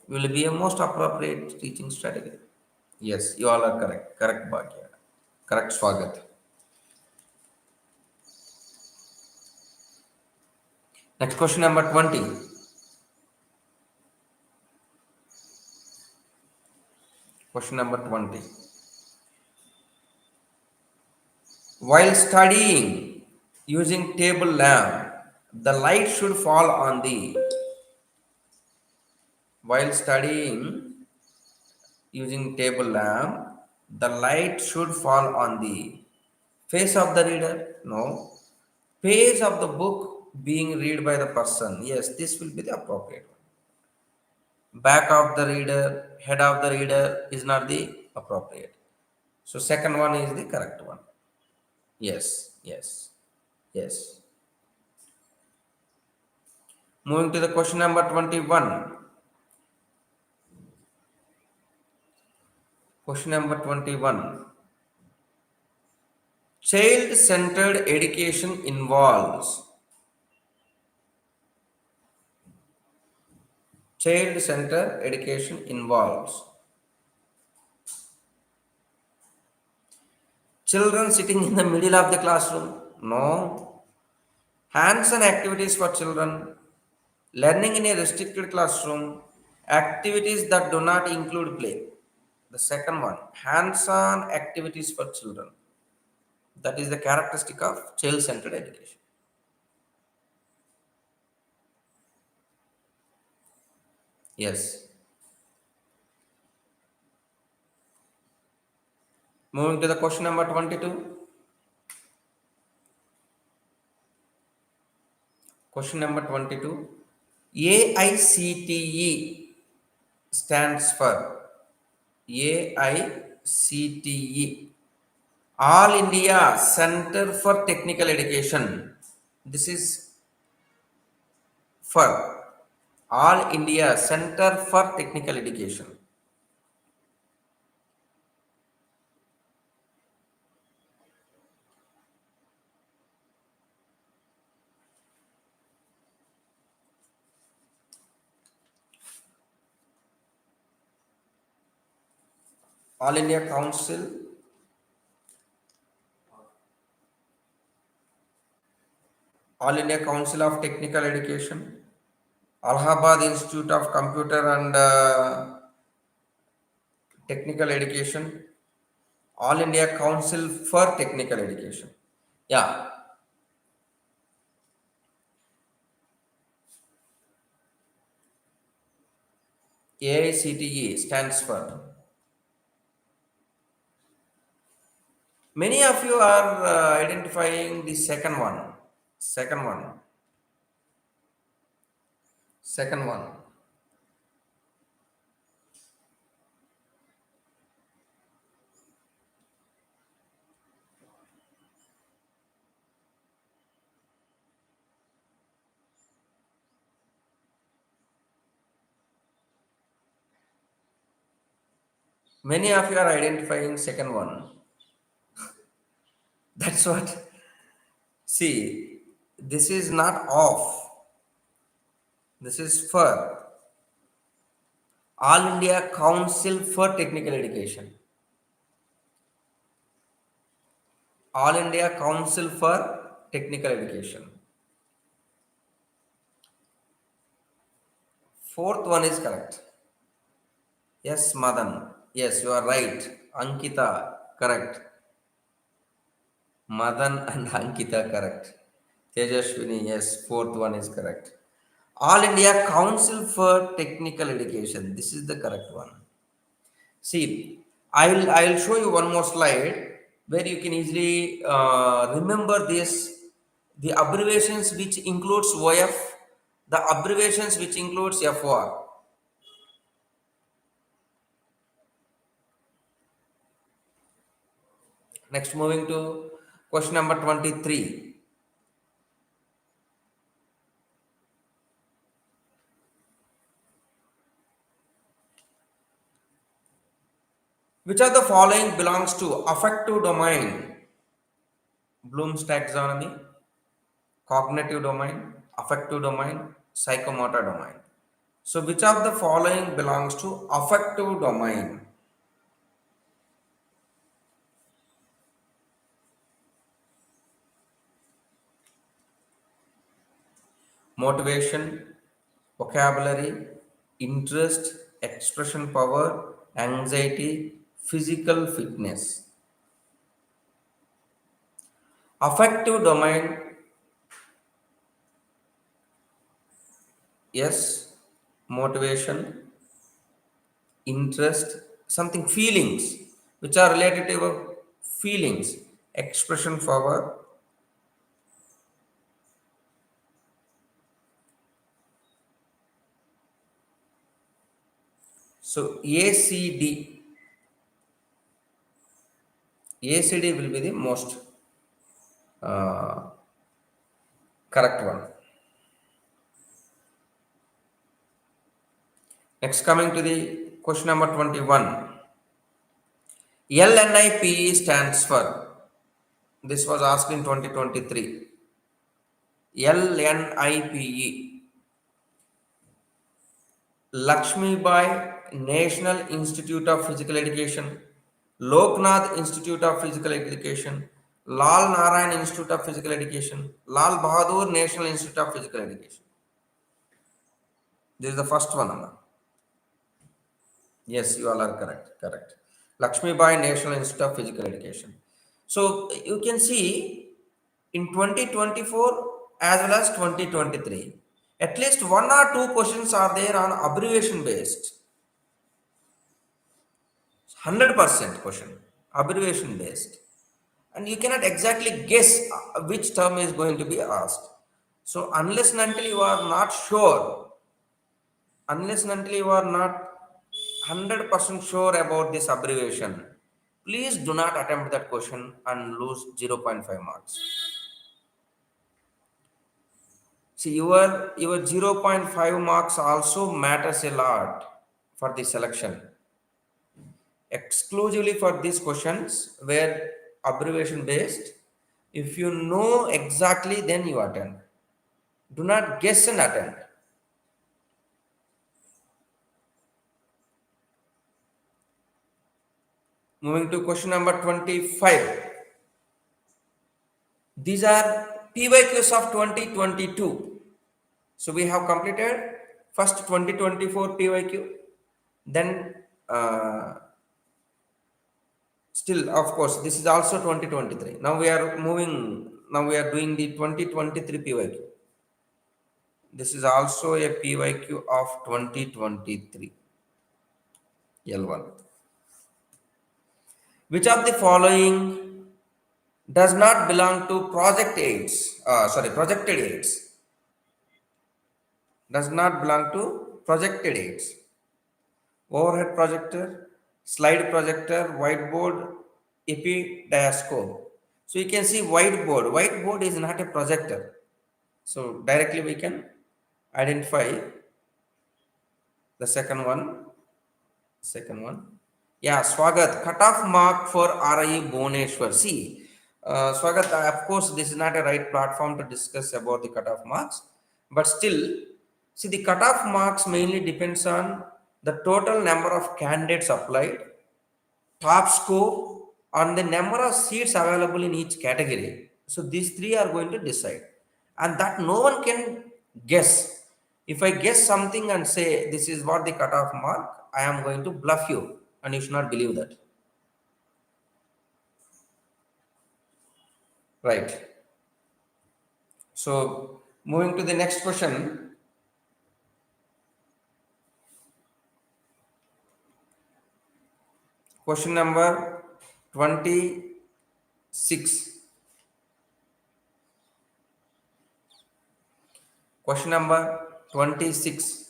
S1: will be a most appropriate teaching strategy. Yes, you all are correct. Correct, Bhagya. Correct, Swagat. Next question number 20. Question number 20. While studying using table lamp, the light should fall on the. While studying using table lamp, the light should fall on the face of the reader. No. Page of the book being read by the person. Yes, this will be the appropriate one. Back of the reader, head of the reader is not the appropriate. So second one is the correct one. Yes, yes, yes. Moving to the question number 21. Question number 21. Child-centered education involves. Child-centered education involves Children sitting in the middle of the classroom? No. Hands-on activities for children. Learning in a restricted classroom. Activities that do not include play. The second one, hands-on activities for children. That is the characteristic of child-centered education. Yes. Moving to the question number 22. Question number 22. AICTE stands for AICTE. All India Center for Technical Education. This is for All India Center for Technical Education. All India Council, All India Council of Technical Education, Allahabad Institute of Computer and Technical Education, All India Council for Technical Education. Yeah, AICTE stands for. Many of you are identifying the second one. Second one. Second one. Many of you are identifying second one. That's what. See, this is not off. This is for All India Council for Technical Education. All India Council for Technical Education. Fourth one is correct. Yes, Madan. Yes, you are right. Ankita, correct. Madan and Ankita, correct. Tejashwini, yes, fourth one is correct. All India Council for Technical Education. This is the correct one. See, I'll show you one more slide where you can easily remember this. The abbreviations which includes OF, the abbreviations which includes FOR. Next, moving to question number 23. Which of the following belongs to affective domain? Bloom's taxonomy, cognitive domain, affective domain, psychomotor domain. So, which of the following belongs to affective domain? Motivation, vocabulary, interest, expression power, anxiety, physical fitness. Affective domain, yes, motivation, interest, something feelings, which are related to your feelings, expression power. So ACD will be the most uh, correct one. Next, coming to the question number 21. LNIPE stands for, this was asked in 2023. LNIPE, Lakshmi Bai National Institute of Physical Education, Loknath Institute of Physical Education, Lal Narayan Institute of Physical Education, Lal Bahadur National Institute of Physical Education. This is the first one, Amma. Yes, you all are correct. Correct. Lakshmi Bai National Institute of Physical Education. So you can see in 2024 as well as 2023, at least one or two questions are there on abbreviation based. 100% question, abbreviation based. And you cannot exactly guess which term is going to be asked. So unless and until you are not 100% sure about this abbreviation, please do not attempt that question and lose 0.5 marks. See, your 0.5 marks also matters a lot for the selection. Exclusively for these questions where abbreviation based, if you know exactly, then you attend. Do not guess and attend. Moving to question number 25. These are PYQs of 2022. So we have completed first 2024 PYQ. Then still, of course, this is also 2023. Now we are moving. Now we are doing the 2023 PYQ. This is also a PYQ of 2023. L1. Which of the following does not belong to projected aids? Does not belong to projected aids. Overhead projector, slide projector, whiteboard, epidiascope. So you can see whiteboard. Whiteboard is not a projector. So directly we can identify the second one. Yeah, Swagat, cutoff mark for RIE Bhubaneswar. See, Swagat, of course, this is not a right platform to discuss about the cutoff marks, but still, see, the cutoff marks mainly depends on the total number of candidates applied, top score, and the number of seats available in each category. So these three are going to decide, and that no one can guess. If I guess something and say this is what the cutoff mark, I am going to bluff you, and you should not believe that. Right. So moving to the next question. Question number 26. Question number 26.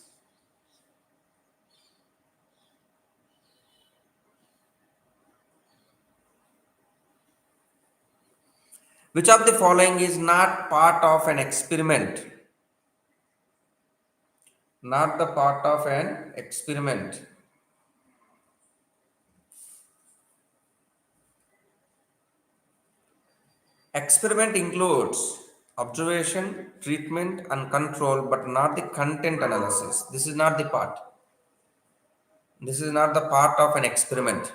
S1: Which of the following is not part of an experiment? Not the part of an experiment. Experiment includes observation, treatment, and control, but not the content analysis. This is not the part. This is not the part of an experiment.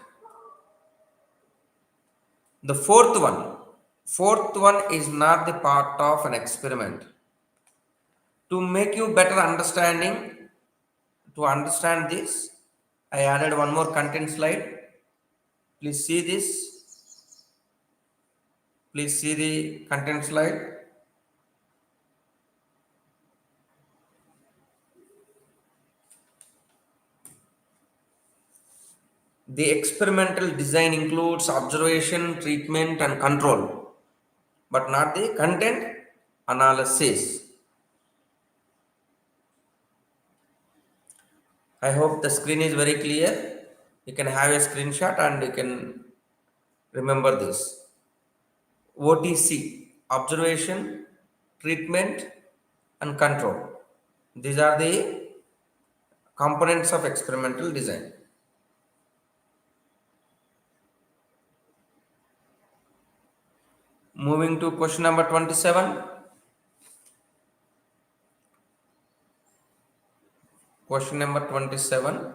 S1: The fourth one is not the part of an experiment. To make you better understanding, to understand this, I added one more content slide. Please see this. Please see the content slide. The experimental design includes observation, treatment, and control, but not the content analysis. I hope the screen is very clear. You can have a screenshot and you can remember this. OTC, observation, treatment, and control. These are the components of experimental design. Moving to question number 27. Question number 27.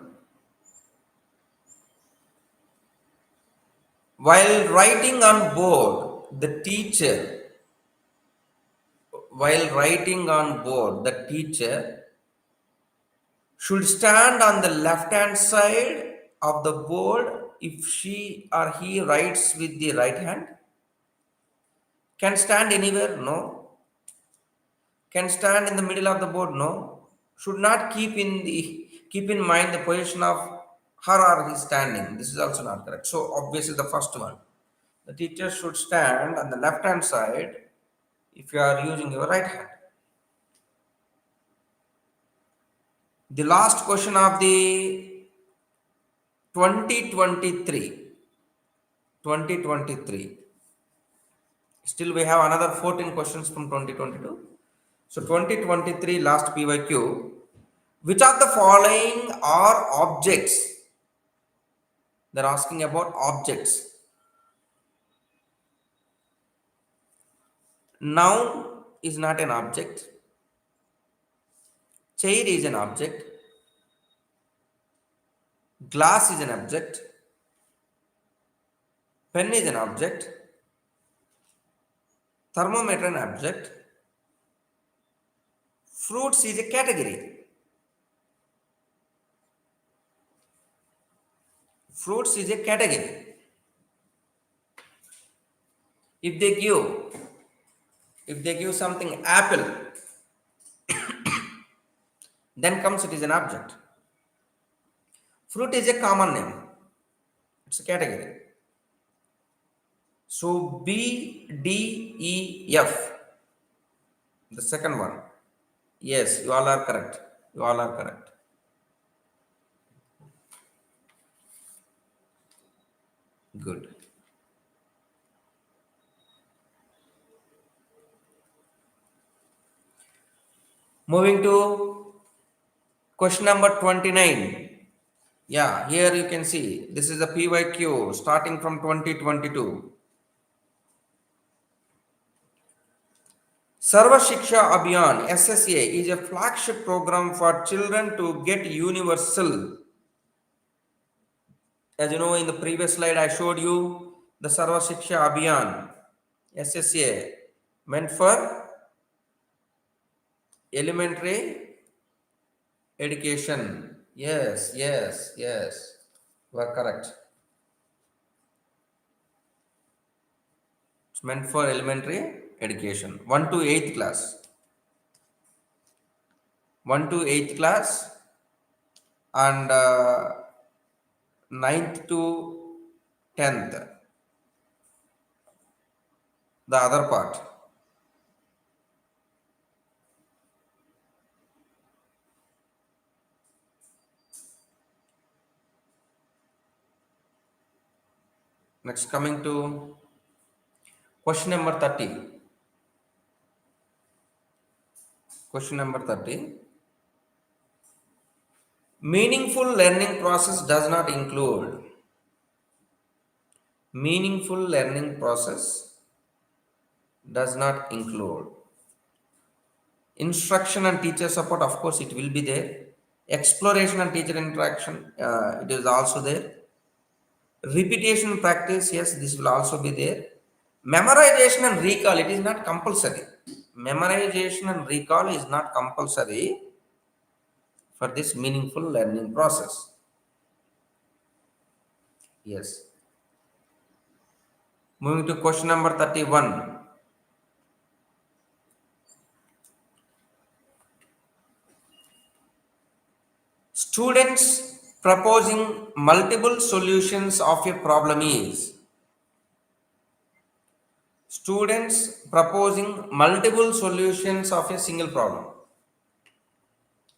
S1: While writing on board, the teacher, while writing on board, the teacher should stand on the left hand side of the board if she or he writes with the right hand. Can stand anywhere? No. Can stand in the middle of the board? No. Should not keep in mind the position of her or his standing. This is also not correct. So obviously the first one. The teacher should stand on the left hand side if you are using your right hand. The last question of the 2023. 2023. Still we have another 14 questions from 2022. So 2023 last PYQ. Which of the following are objects? They're asking about objects. Noun is not an object. Chair is an object. Glass is an object. Pen is an object. Thermometer an object. Fruits is a category. Fruits is a category. If they give something apple, then comes it is an object. Fruit is a common name. It's a category. So B, D, E, F. The second one. Yes, you all are correct. You all are correct. Good. Moving to question number 29. Yeah, here you can see this is a PYQ starting from 2022. Sarva Shiksha Abhiyan SSA is a flagship program for children to get universal. As you know, in the previous slide, I showed you the Sarva Shiksha Abhiyan SSA meant for elementary education. Yes, yes, yes. You are correct. It's meant for elementary education. 1 to 8th class. 1 to 8th class and 9th to 10th. The other part. Next, coming to question number 30. Question number 30. Meaningful learning process does not include. Meaningful learning process does not include. Instruction and teacher support, of course, it will be there. Exploration and teacher interaction, it is also there. Repetition practice, yes, this will also be there. Memorization and recall, it is not compulsory. Memorization and recall is not compulsory for this meaningful learning process. Yes. Moving to question number 31. Students proposing multiple solutions of a problem is. Students proposing multiple solutions of a single problem.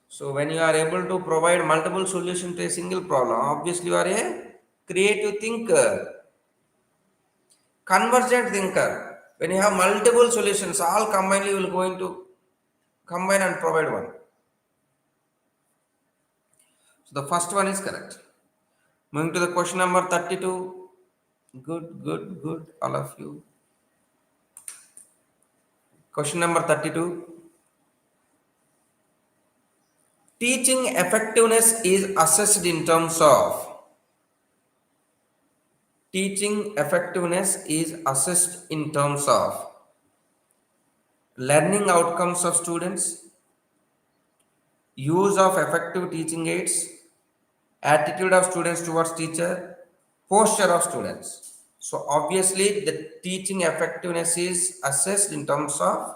S1: So when you are able to provide multiple solutions to a single problem, obviously you are a creative thinker, convergent thinker. When you have multiple solutions, all combined, you will going to combine and provide one. So the first one is correct. Moving to the question number 32. Good, all of you. Question number 32. Teaching effectiveness is assessed in terms of. teaching effectiveness is assessed in terms of learning outcomes of students, use of effective teaching aids, attitude of students towards teacher, posture of students. So obviously the teaching effectiveness is assessed in terms of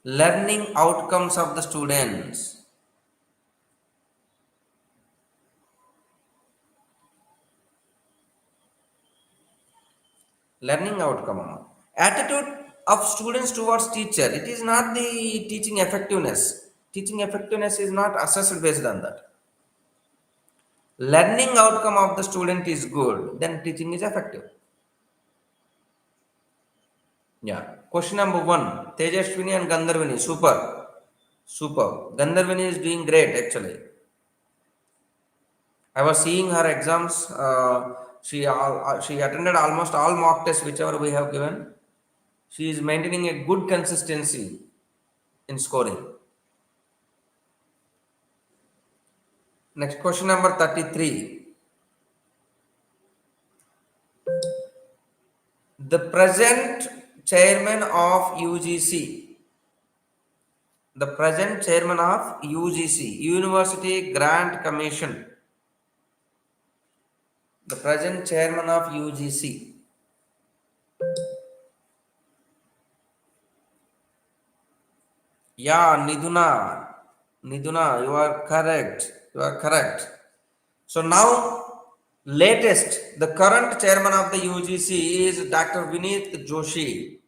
S1: learning outcomes of the students. Learning outcome. Attitude of students towards teacher. It is not the teaching effectiveness. Teaching effectiveness is not assessed based on that. Learning outcome of the student is good, then teaching is effective. Yeah. Question number 1. Tejashwini and Gandharvini. Super. Super. Gandharvini is doing great actually. I was seeing her exams. She attended almost all mock tests whichever we have given. She is maintaining a good consistency in scoring. Next question number 33. The present chairman of UGC. The present chairman of UGC, University Grant Commission. The present chairman of UGC. Yeah, Niduna. Niduna, you are correct. You are correct. So now, latest, the current chairman of the UGC is Dr. Vineet Joshi.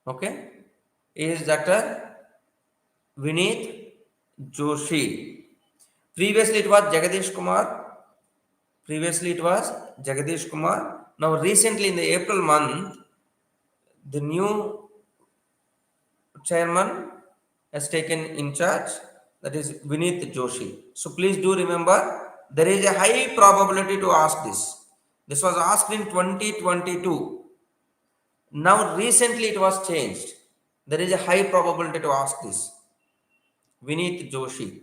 S1: Okay? He is Dr. Vineet Joshi. Previously it was Jagadish Kumar. Previously it was Jagadish Kumar. Now recently in the April month, the new chairman has taken in charge, that is Vineet Joshi. So please do remember, there is a high probability to ask this. This was asked in 2022. Now recently it was changed. There is a high probability to ask this. Vineet Joshi.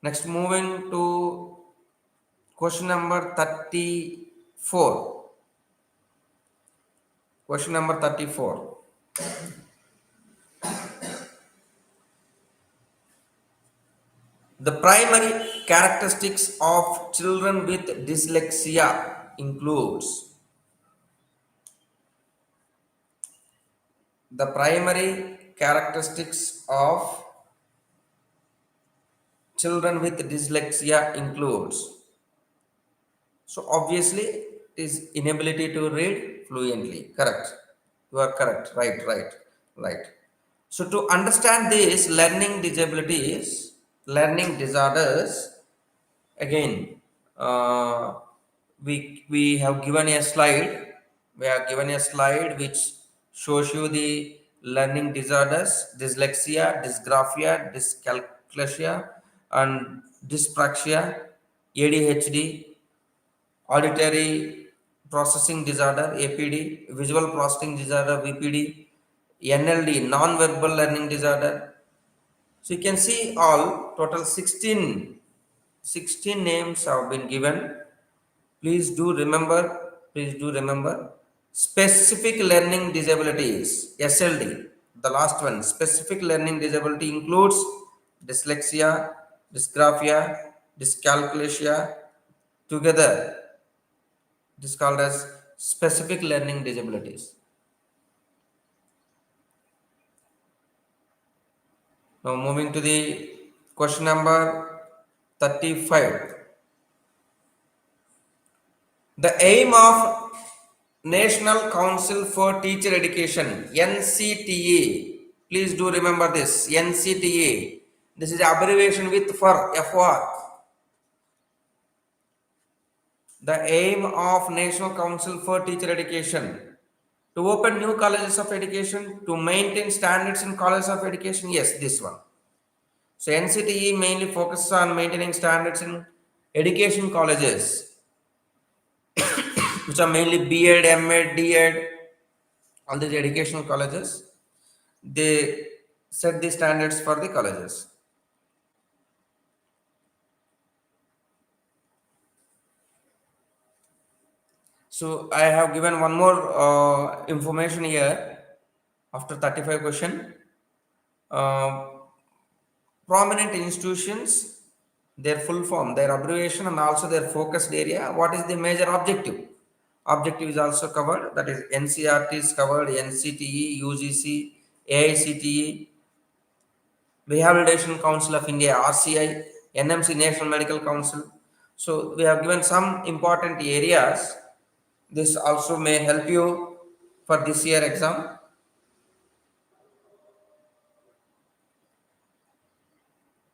S1: Next, moving to question number 34. Question number 34. The primary characteristics of children with dyslexia includes the primary characteristics of children with dyslexia includes. So obviously it is inability to read fluently. Correct. You are correct. Right. So to understand this learning disorders, again, we have given a slide. We have given a slide which shows you the learning disorders: dyslexia, dysgraphia, dyscalculia, and dyspraxia, ADHD, auditory processing disorder, APD, visual processing disorder, VPD, NLD, non-verbal learning disorder. So you can see all total 16 names have been given. Please do remember specific learning disabilities, SLD. The last one, specific learning disability includes dyslexia, dysgraphia, dyscalculia. Together, it is called as specific learning disabilities. Now moving to the question number 35. The aim of National Council for Teacher Education, NCTA. Please do remember this, NCTA. This is abbreviation with for FR. The aim of National Council for Teacher Education to open new colleges of education, to maintain standards in colleges of education. Yes, this one. So NCTE mainly focuses on maintaining standards in education colleges, which are mainly B.Ed, M.Ed, D.Ed, all these educational colleges. They set the standards for the colleges. So I have given one more information here after 35 question. Uh, Prominent institutions, their full form, their abbreviation, and also their focused area. What is the major objective? Objective is also covered. That is NCERT is covered, NCTE, UGC, AICTE, Rehabilitation Council of India, RCI, NMC, National Medical Council. So we have given some important areas. This also may help you for this year exam.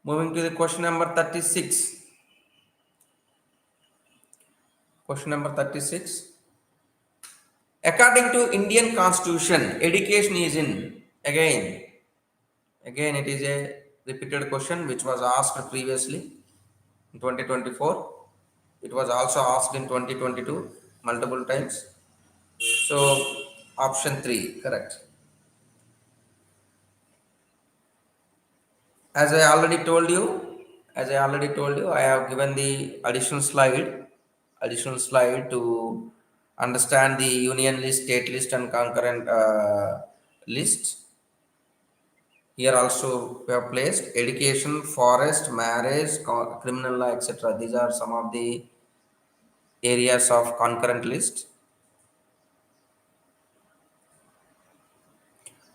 S1: Moving to the question number 36. Question number 36. According to Indian Constitution, education is in, again it is a repeated question which was asked previously in 2024. It was also asked in 2022 multiple times. So option 3 correct. As I already told you, I have given the additional slide to understand the union list, state list, and concurrent list. Here also we have placed education, forest, marriage, criminal law, etc. These are some of the areas of concurrent list.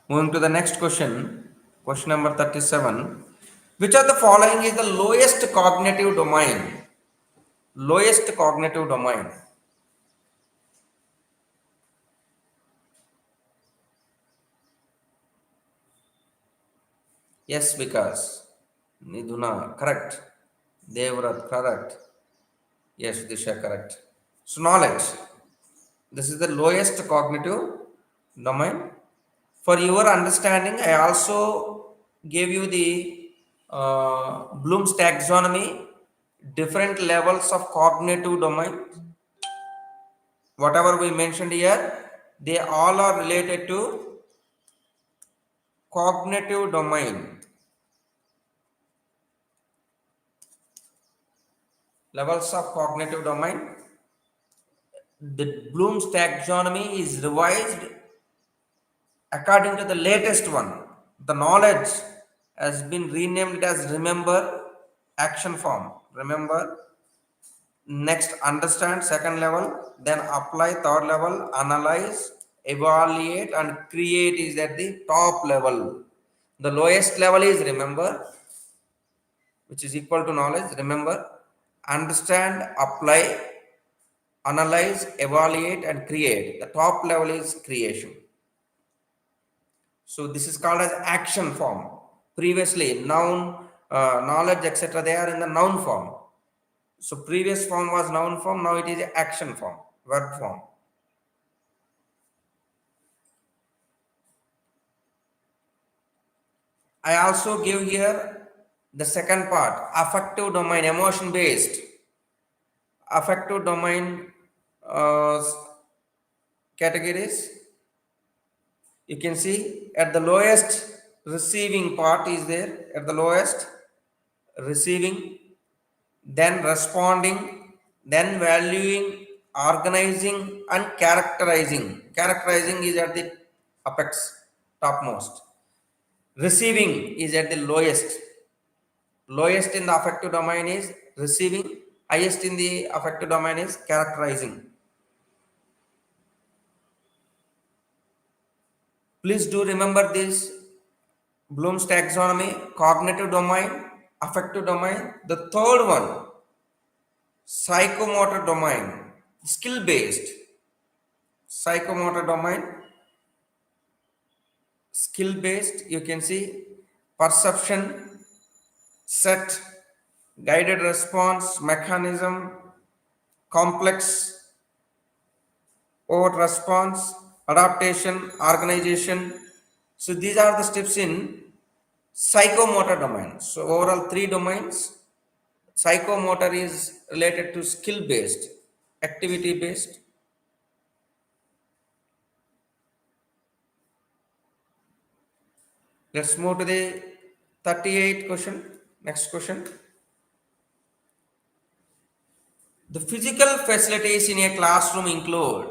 S1: Moving to the next question, question number 37. Which of the following is the lowest cognitive domain? Lowest cognitive domain. Yes, because Niduna, correct. Devrat, correct. Yes, Disha, correct. So, knowledge. This is the lowest cognitive domain. For your understanding, I also gave you the Bloom's taxonomy, different levels of cognitive domain. Whatever we mentioned here, they all are related to cognitive domain. Levels of cognitive domain. The Bloom's taxonomy is revised according to the latest one. The knowledge has been renamed as remember, action form. Remember, next understand, second level, then apply, third level, analyze, evaluate, and create is at the top level. The lowest level is remember, which is equal to knowledge. Remember, understand, apply, analyze, evaluate, and create. The top level is creation. So this is called as action form. Previously, noun, knowledge, etc. They are in the noun form. So previous form was noun form. Now it is action form, verb form. I also give here the second part, affective domain, emotion based. Affective domain uh, categories. You can see at the lowest receiving part is there, at the lowest receiving, then responding, then valuing, organizing, and characterizing. Characterizing is at the apex, topmost. Receiving is at the lowest. Lowest in the affective domain is receiving, highest in the affective domain is characterizing. Please do remember this Bloom's taxonomy, cognitive domain, affective domain. The third one, psychomotor domain, skill based. Psychomotor domain, skill based. You can see perception, set, guided response, mechanism, complex overt response, adaptation, organization. So these are the steps in psychomotor domain. So overall 3 domains. Psychomotor is related to skill based, activity based. Let's move to the 38 question. Next question. The physical facilities in a classroom include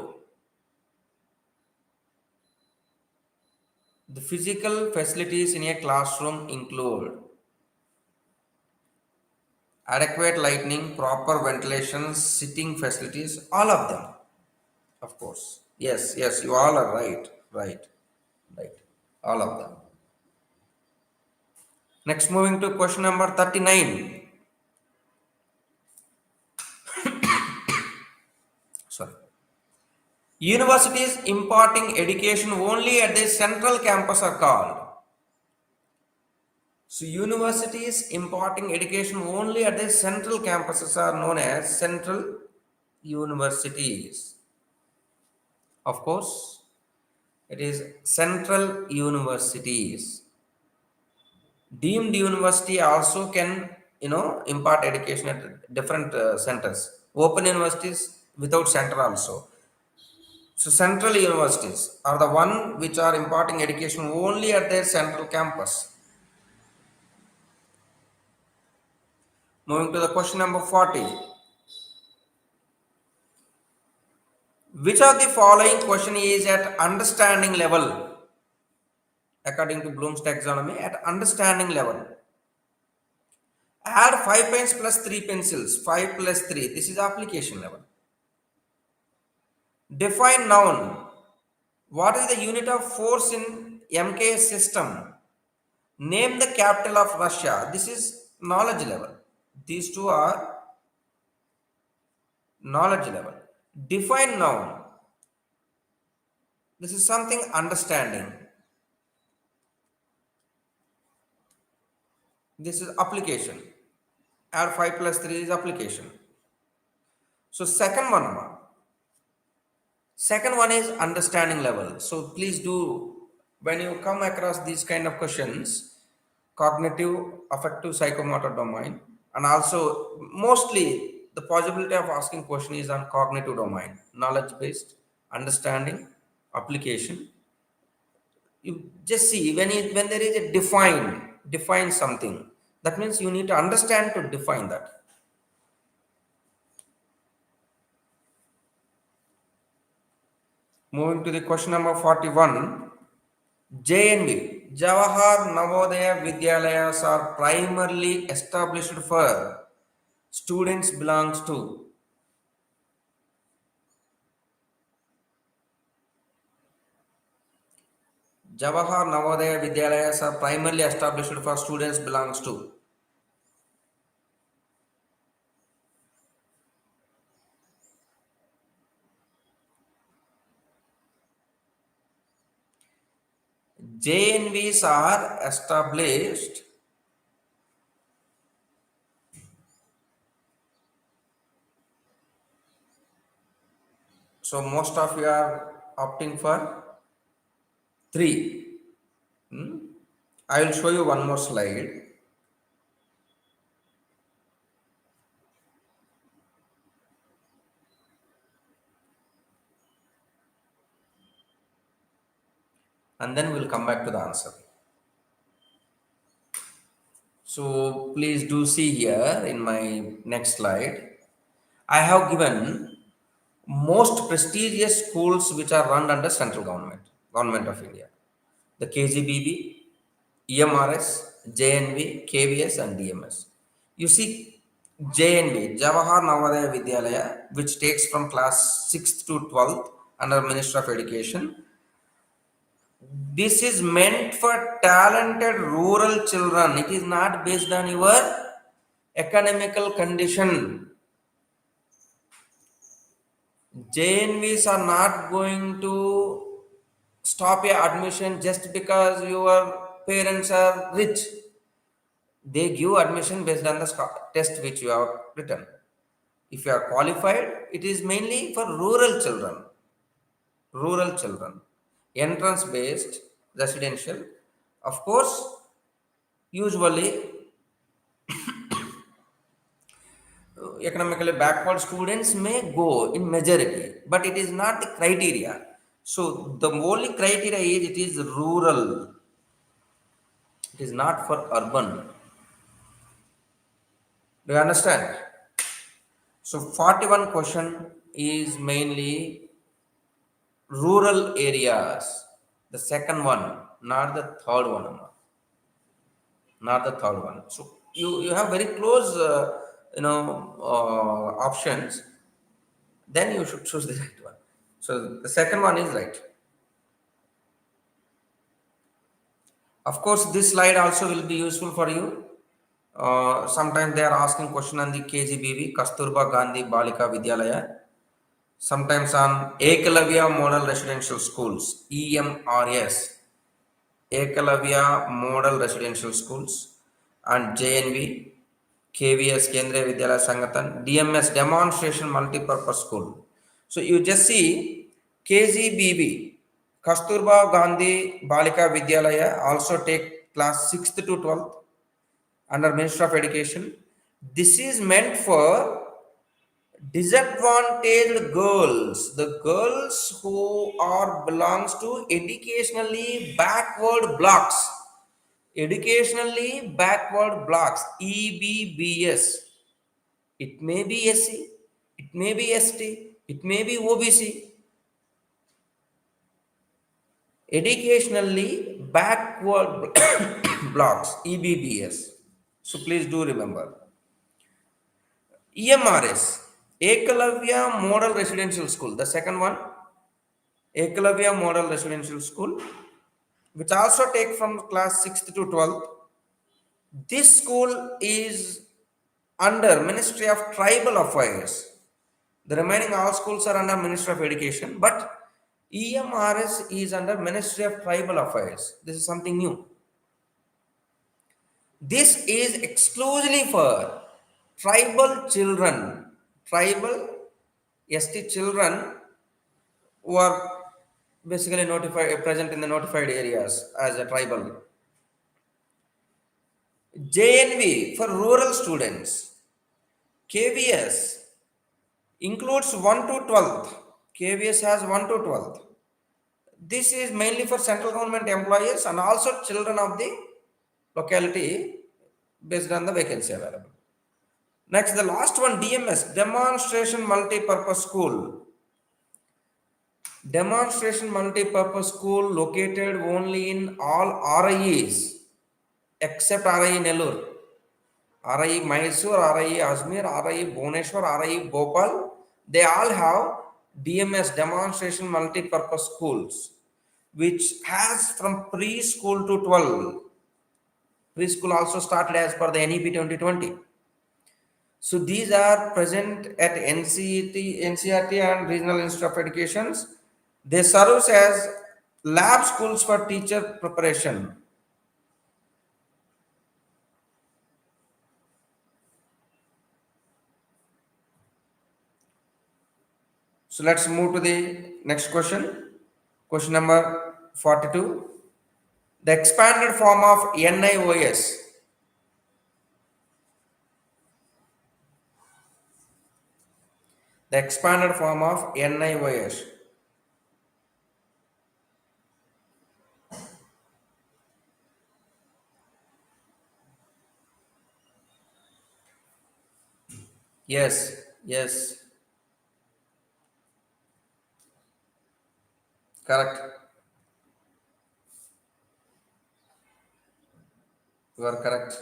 S1: the physical facilities in a classroom include adequate lighting, proper ventilation, sitting facilities, all of them, of course. Yes, yes, you all are right, right, all of them. Next, moving to question number 39. Sorry. Universities imparting education only at the central campus are called. So, universities imparting education only at the central campuses are known as central universities. Of course, it is central universities. Deemed university also can, impart education at different centers. Open universities without center also. So central universities are the one which are imparting education only at their central campus. Moving to the question number 40. Which of the following question is at understanding level? According to Bloom's taxonomy, at understanding level. Add 5 pens plus 3 pencils. 5 plus 3. This is application level. Define noun. What is the unit of force in MKS system? Name the capital of Russia. This is knowledge level. These two are knowledge level. Define noun. This is something understanding. This is application. Add 5 plus 3 is application. So second one is understanding level. So please do, when you come across these kind of questions, cognitive, affective, psychomotor domain, and also mostly the possibility of asking question is on cognitive domain, knowledge based, understanding, application. You just see when there is a define something, that means you need to understand to define that. Moving to the question number 41. JNV, Jawahar Navodaya Vidyalayas are primarily established for students belongs to Jawahar Navodaya Vidyalayas are primarily established for students belongs to JNVs are established. So most of you are opting for 3. I will show you one more slide. And then we'll come back to the answer. So please do see here in my next slide. I have given most prestigious schools which are run under central government of India. The KGBB, EMRS, JNV, KVS and DMS. You see JNV, Jawahar Navodaya Vidyalaya, which takes from class 6th to 12th under Ministry of Education. This is meant for talented rural children. It is not based on your economical condition. JNVs are not going to stop your admission just because your parents are rich. They give admission based on the test which you have written. If you are qualified, it is mainly for rural children. Entrance based, residential. Of course, usually economically backward students may go in majority, but it is not the criteria. So the only criteria is it is rural. It is not for urban. Do you understand? So 41 question is mainly rural areas. The second one, not the third one, Amma. Not the third one. So you have very close, options. Then you should choose the right one. So the second one is right. Of course, this slide also will be useful for you. Sometimes they are asking question on the KGBV, Kasturba Gandhi Balika Vidyalaya. Sometimes on Ekalavya Model Residential Schools, EMRS, Ekalavya Model Residential Schools, and JNV, KVS Kendriya Vidyalaya Sangatan, DMS Demonstration Multipurpose School. So you just see KGBB, Kasturba Gandhi Balika Vidyalaya, also take class 6th to 12th under Ministry of Education. This is meant for disadvantaged girls, the girls who are belongs to educationally backward blocks. Educationally backward blocks, EBBS. It may be SC, it may be ST, it may be OBC. Educationally backward blocks, EBBS. So please do remember. EMRS, Ekalavya Model Residential School. The second one, Ekalavya Model Residential School, which also take from class 6th to 12th. This school is under Ministry of Tribal Affairs. The remaining all schools are under Ministry of Education, but EMRS is under Ministry of Tribal Affairs. This is something new. This is exclusively for tribal children, tribal ST children who are basically notified present in the notified areas as a tribal. JNV for rural students. KVS includes 1 to 12th. KVS has 1 to 12th. This is mainly for central government employees and also children of the locality based on the vacancy available. Next, the last one, DMS, Demonstration Multi-Purpose School. Demonstration Multi-Purpose School located only in all RIEs except RIE Nellore, RIE Mysore, RIE Ajmer, RIE Bhubaneswar, RIE Bhopal. They all have DMS, Demonstration Multi-Purpose Schools, which has from preschool to 12. Preschool also started as per the NEP 2020. So these are present at NCERT and Regional Institute of Educations. They serve as lab schools for teacher preparation. So let's move to the next question. Question number 42. The expanded form of NIOS. The expanded form of NIOS. Yes, yes, correct. You are correct.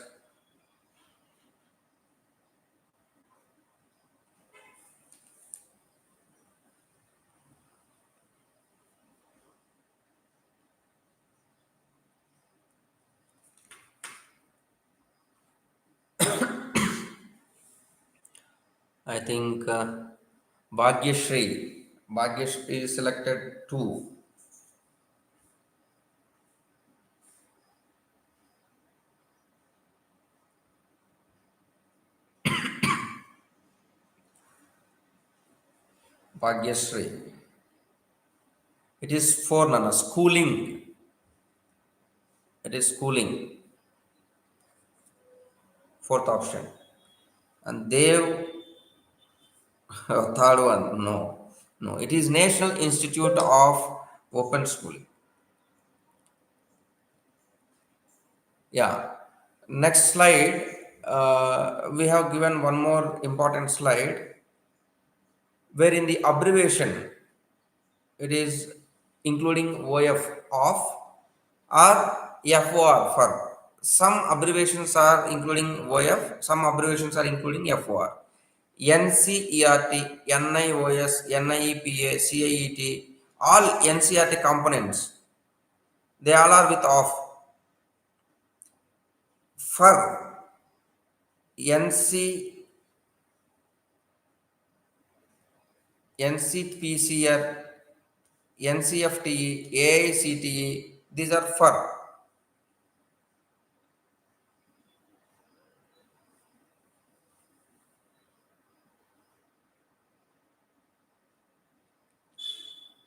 S1: I think Bhagyashree. Bhagyashree is selected two. Bhagyashree. It is for Nana, schooling. It is schooling. Fourth option. And Dev, third one. No. No. It is National Institute of Open Schooling. Yeah. Next slide. We have given one more important slide where in the abbreviation it is including OF off or FOR for. Some abbreviations are including OF, some abbreviations are including FOR. NCERT, NIOS, NIEPA, CIET, all NCERT components, they all are with off. For NC, NCPCR, NCFTE, AICTE, these are for.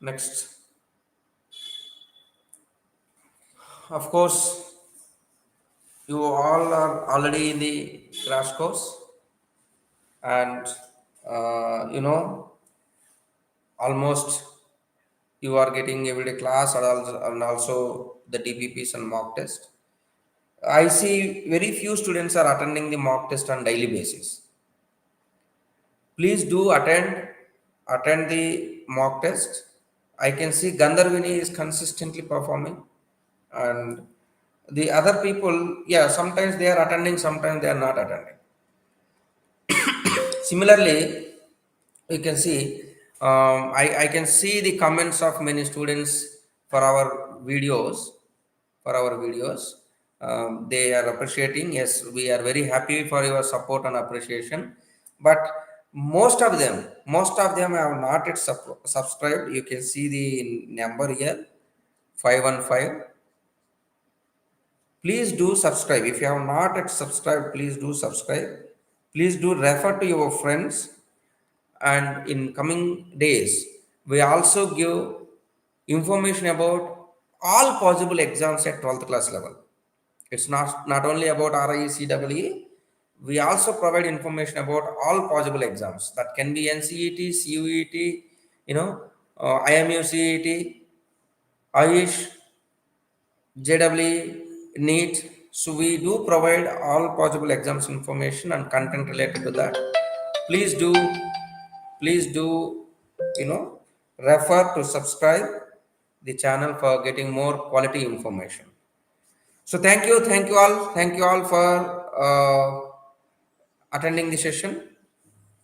S1: Next. Of course, you all are already in the crash course, and almost you are getting everyday class and also the DPPs and mock test. I see very few students are attending the mock test on daily basis. Please do attend the mock test. I can see Gandharvini is consistently performing, and the other people, yeah, sometimes they are attending, sometimes they are not attending. Similarly, you can see, I can see the comments of many students for our videos. For our videos, they are appreciating. Yes, we are very happy for your support and appreciation. But most of them have not yet subscribed. You can see the number here, 515. Please do subscribe. If you have not yet subscribed, please do subscribe. Please do refer to your friends. And in coming days, we also give information about all possible exams at 12th class level. It's not only about RIE CEE. We also provide information about all possible exams. That can be NCET, CUET, IMU CET, AYUSH, JEE, NEET. So we do provide all possible exams information and content related to that. Please do, you know, refer to subscribe the channel for getting more quality information. So thank you all for attending the session.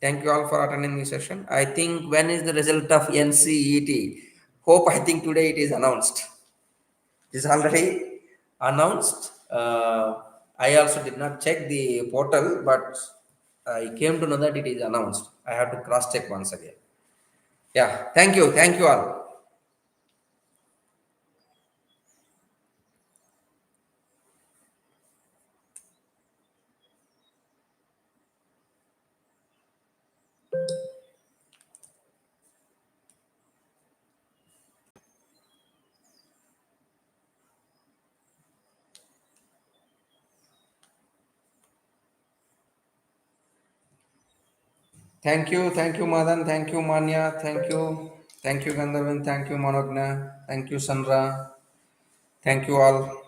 S1: Thank you all for attending the session. I think when is the result of NCET? Hope I think today it is announced. It is already announced. I also did not check the portal, but I came to know that it is announced. I have to cross check once again. Yeah, thank you all. Thank you, Madan, thank you, Manya, thank you, Gandharvan, thank you, Manogna, thank you, Sandra, thank you all.